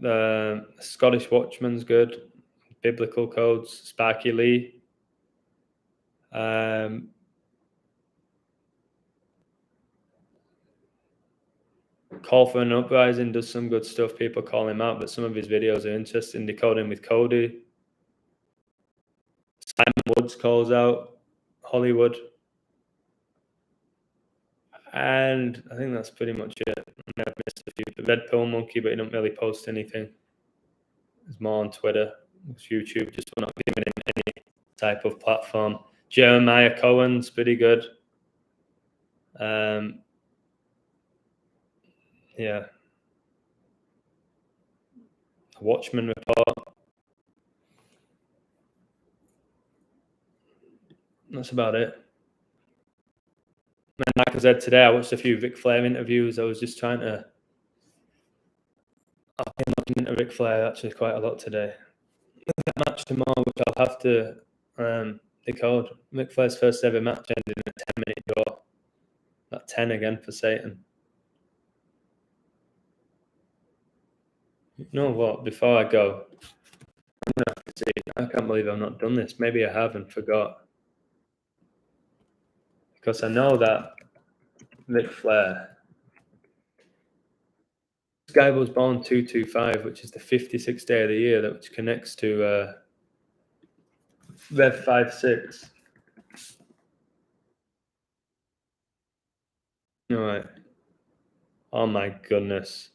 The Scottish Watchman's good. Biblical Codes, Sparky Lee. Call for an Uprising does some good stuff. People call him out, but some of his videos are interesting. Decoding with Cody. Simon Woods calls out Hollywood. And I think that's pretty much it. I've missed a few. The Red Pill Monkey, but he don't really post anything. It's more on Twitter. It's YouTube, just not giving him any type of platform. Jeremiah Cohen's pretty good. Yeah. Watchman Report. That's about it. And like I said today, I watched a few Ric Flair interviews. I was just trying to. I've been looking into Ric Flair actually quite a lot today. That match tomorrow, which I'll have to decode. Ric Flair's first ever match ended in a 10-minute draw. That 10 again for Satan. You know what? Before I go, I'm gonna have to see. I can't believe I've not done this. Maybe I have and forgot. Because I know that Ric Flair. This guy was born 225, which is the 56th day of the year, which connects to Rev 56. All right. Oh my goodness.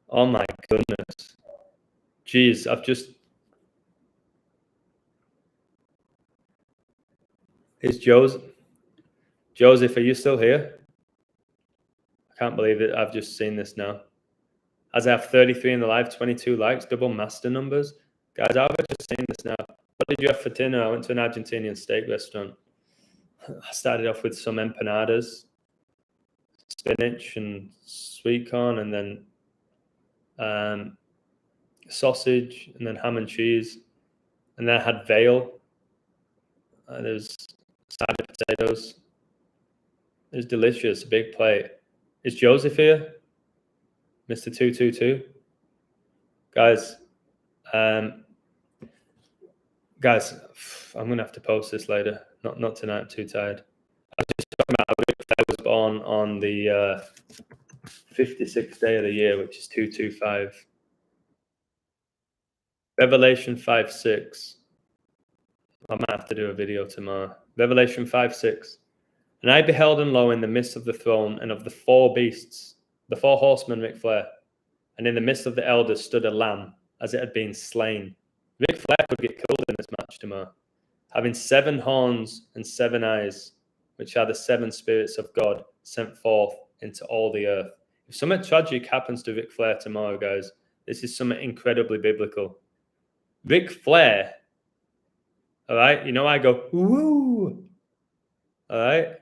Oh my goodness. Jeez, I've just... Is Joseph, are you still here? I can't believe it. I've just seen this now. As I have 33 in the live, 22 likes, double master numbers. Guys, I've just seen this now. What did you have for dinner? I went to an Argentinian steak restaurant. I started off with some empanadas, spinach and sweet corn, and then sausage, and then ham and cheese. And then I had veal. There's side of potatoes. It was delicious, a big plate. Is Joseph here? Mr. 222? Guys, I'm gonna have to post this later. Not tonight, I'm too tired. I was just talking about Ric Flair was born on the 56th day of the year, which is 225. Revelation 5:6. I might have to do a video tomorrow. Revelation 5:6. And I beheld, and lo, in the midst of the throne and of the four beasts, the four horsemen, Ric Flair, and in the midst of the elders stood a lamb, as it had been slain. Ric Flair could get killed in this match tomorrow, having 7 horns and 7 eyes, which are the 7 spirits of God sent forth into all the earth. If something tragic happens to Ric Flair tomorrow, guys, this is something incredibly biblical. Ric Flair, all right, you know I go, woo, all right?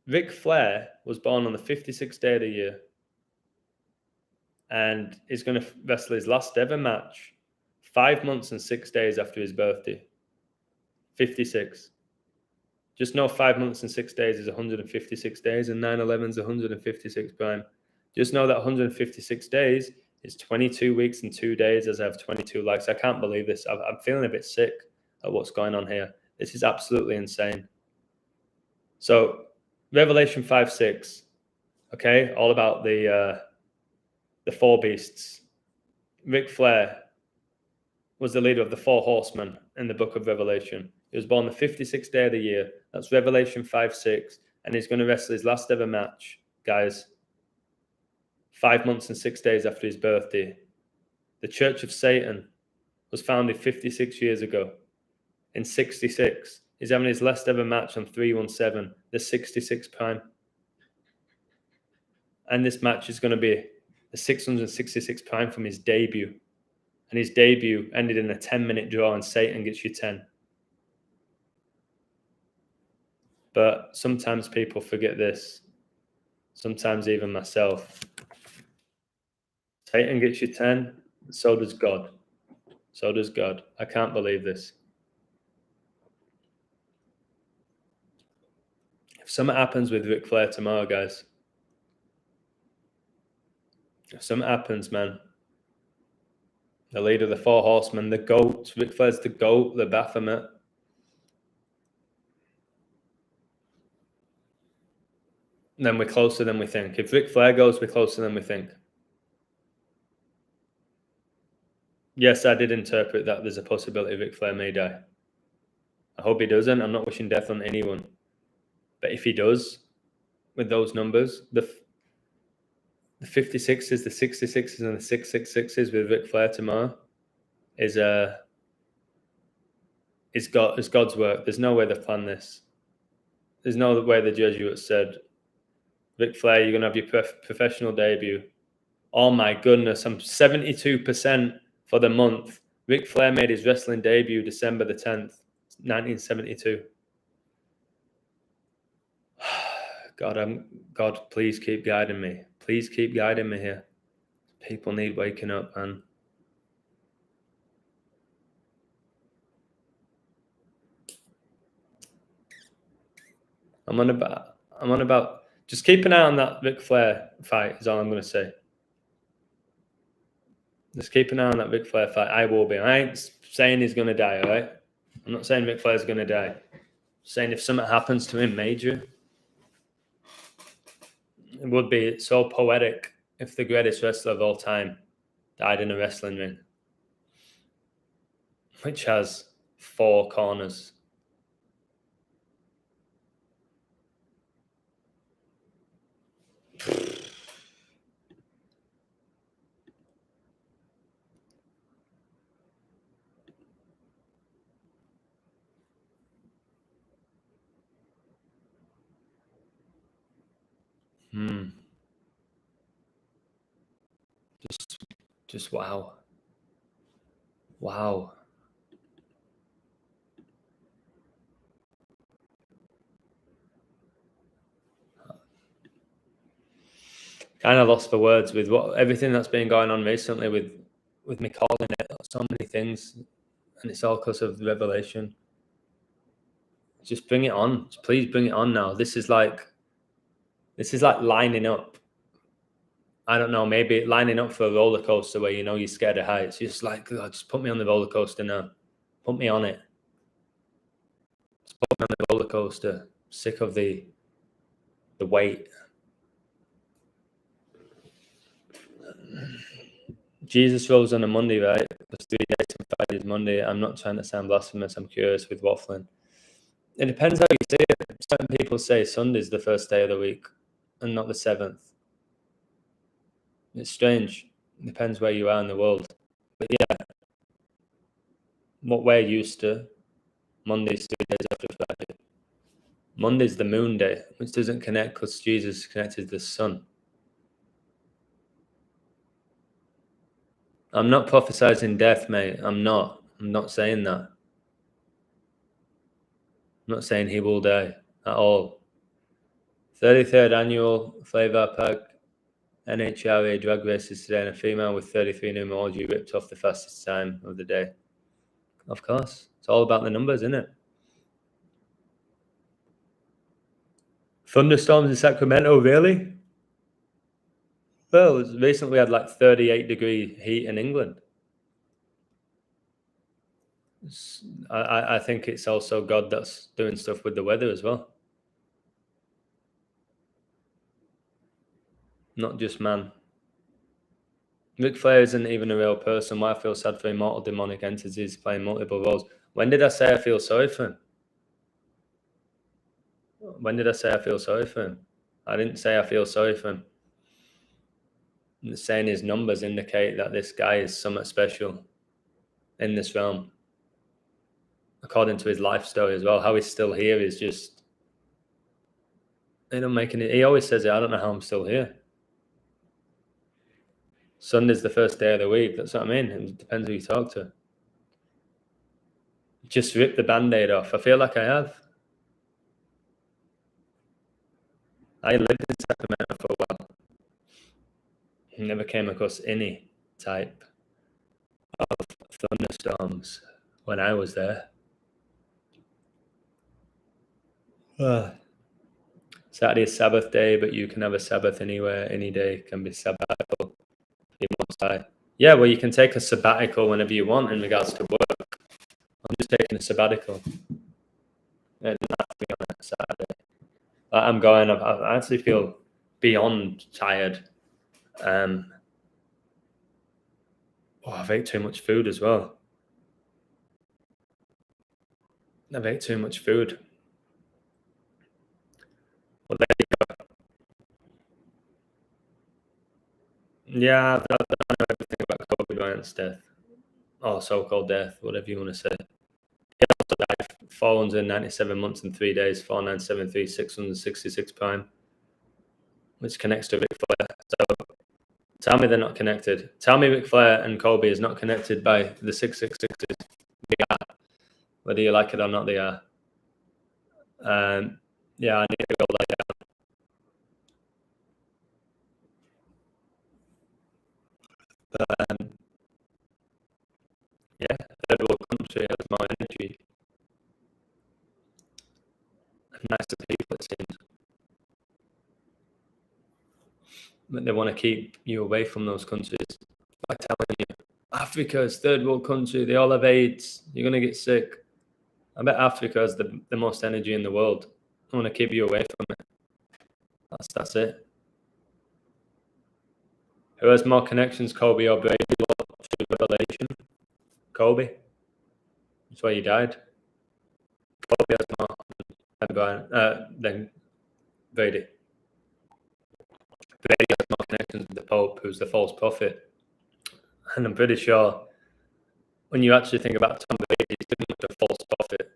Ric Flair was born on the 56th day of the year and is going to wrestle his last ever match 5 months and 6 days after his birthday. 56. Just know 5 months and 6 days is 156 days, and 9/11 is 156 prime. Just know that 156 days is 22 weeks and 2 days, as I have 22 likes. I can't believe this. I'm feeling a bit sick at what's going on here. This is absolutely insane. So, Revelation 5:6, okay, all about the 4 beasts. Ric Flair was the leader of the 4 horsemen in the book of Revelation. He was born the 56th day of the year. That's Revelation 5:6, and he's going to wrestle his last ever match, guys, 5 months and 6 days after his birthday. The Church of Satan was founded 56 years ago. In 66, he's having his last ever match on 317, the 66 prime. And this match is going to be the 666 prime from his debut. And his debut ended in a 10-minute draw, and Satan gets you 10. But sometimes people forget this. Sometimes even myself. Satan gets you 10, so does God. So does God. I can't believe this. If something happens with Ric Flair tomorrow, guys, if something happens, man, the leader of the 4 horsemen, the GOAT, Ric Flair's the GOAT, the Baphomet. Then we're closer than we think. If Ric Flair goes, we're closer than we think. Yes, I did interpret that there's a possibility Ric Flair may die. I hope he doesn't. I'm not wishing death on anyone. But if he does, with those numbers, the 56s, the 66s, and the 666s with Ric Flair tomorrow is God's work. There's no way they've planned this. There's no way the Jesuits said, Ric Flair, you're going to have your professional debut. Oh my goodness, I'm 72% for the month. Ric Flair made his wrestling debut December the 10th, 1972. God, please keep guiding me. Please keep guiding me here. People need waking up, man. I'm on about. Just keep an eye on that Ric Flair fight. Is all I'm going to say. Just keep an eye on that Ric Flair fight. I will be. I ain't saying he's going to die. All right. I'm not saying Ric Flair's going to die. I'm saying if something happens to him major, It would be so poetic if the greatest wrestler of all time died in a wrestling ring, which has 4 corners. Just wow. Wow. Kind of lost for words with everything that's been going on recently with me calling it so many things, and it's all because of Revelation. Just bring it on. Please bring it on now. This is like lining up. I don't know, maybe lining up for a roller coaster where you're scared of heights. Just like, oh, just put me on the roller coaster now. Put me on it. Just put me on the roller coaster. Sick of the wait. Jesus rose on a Monday, right? It's 3 days and Friday is Monday. I'm not trying to sound blasphemous. I'm curious with waffling. It depends how you say it. Certain people say Sunday's the first day of the week and not the 7th. It's strange. It depends where you are in the world. But yeah, what we're used to, Monday's 3 days after Friday. Monday's the moon day, which doesn't connect because Jesus connected to the sun. I'm not prophesizing death, mate. I'm not saying that. I'm not saying he will die at all. 33rd annual Flavor Park NHRA drag races today, and a female with 33 numerology ripped off the fastest time of the day. Of course. It's all about the numbers, isn't it? Thunderstorms in Sacramento, really? Well, recently we had like 38-degree heat in England. I think it's also God that's doing stuff with the weather as well. Not just man. Ric Flair isn't even a real person. Why I feel sad for immortal demonic entities playing multiple roles. When did I say I feel sorry for him? When did I say I feel sorry for him? I didn't say I feel sorry for him. I'm saying his numbers indicate that this guy is somewhat special in this realm. According to his life story as well, how he's still here is just, they don't make any. He always says it. I don't know how I'm still here. Sunday's the first day of the week. That's what I mean. It depends who you talk to. Just rip the band-aid off. I feel like I have. I lived in Sacramento for a while. Never came across any type of thunderstorms when I was there. Saturday is Sabbath day, but you can have a Sabbath anywhere, any day can be sabbatical. Yeah, well, you can take a sabbatical whenever you want in regards to work. I'm just taking a sabbatical. It doesn't have to be on a Saturday. I'm going. I actually feel beyond tired. I've ate too much food as well. I've ate too much food. Well, there you go. Yeah, I don't know everything about Kobe Bryant's death, or so-called death, whatever you want to say. He also died 497 months and 3 days, 4973, 666 prime, which connects to Ric Flair. So tell me they're not connected. Tell me Ric Flair and Kobe is not connected by the 666s. They are. Whether you like it or not, they are. Yeah, I need to go lie down. Yeah, third world country has more energy. Nicer people, it seems. But they want to keep you away from those countries by telling you, Africa's third world country, they all have AIDS, you're going to get sick. I bet Africa has the most energy in the world. I want to keep you away from it. That's it. Who has more connections, Kobe or Brady, to Revelation? Kobe. That's why he died. Kobe has more than Brady. Brady has more connections with the Pope, who's the false prophet. And I'm pretty sure when you actually think about Tom Brady, he's pretty much a false prophet.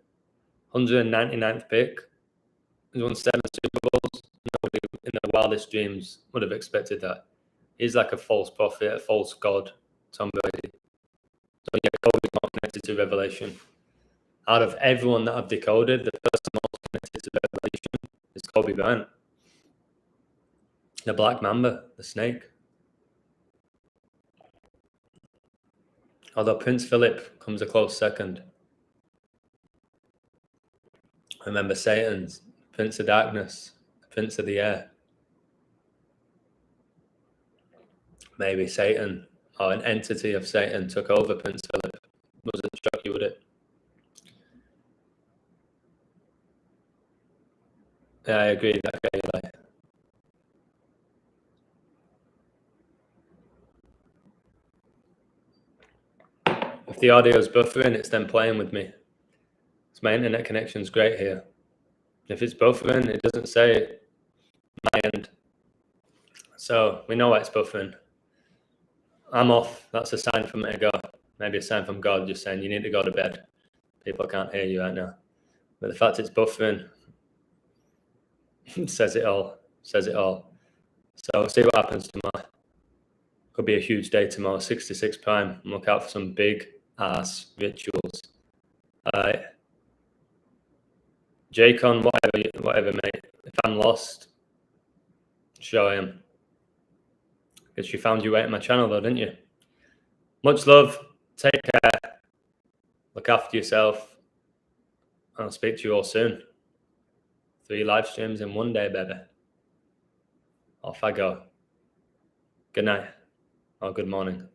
199th pick. He's won 7 Super Bowls. Nobody in their wildest dreams would have expected that. He's like a false prophet, a false god, Tom Brady. So yeah, Kobe's more connected to Revelation. Out of everyone that I've decoded, the person most connected to Revelation is Kobe Bryant. The Black Mamba, the snake. Although Prince Philip comes a close second. Remember Satan's Prince of Darkness, Prince of the Air. Maybe Satan or an entity of Satan took over Prince Philip. Doesn't shock you, would it? Yeah, I agree. That guy, Eli. If the audio is buffering, it's then playing with me. So my internet connection's great here. If it's buffering, it doesn't say my end. So we know why it's buffering. I'm off. That's a sign from me to go. Maybe a sign from God just saying you need to go to bed. People can't hear you right now. But the fact it's buffering says it all. Says it all. So we'll see what happens tomorrow. Could be a huge day tomorrow, 66 prime. Look out for some big ass rituals. Jaycon, whatever, mate. If I'm lost, show him. Guess you found your way to my channel though, didn't you? Much love. Take care. Look after yourself. I'll speak to you all soon. 3 live streams in one day, baby. Off I go. Good night or good morning.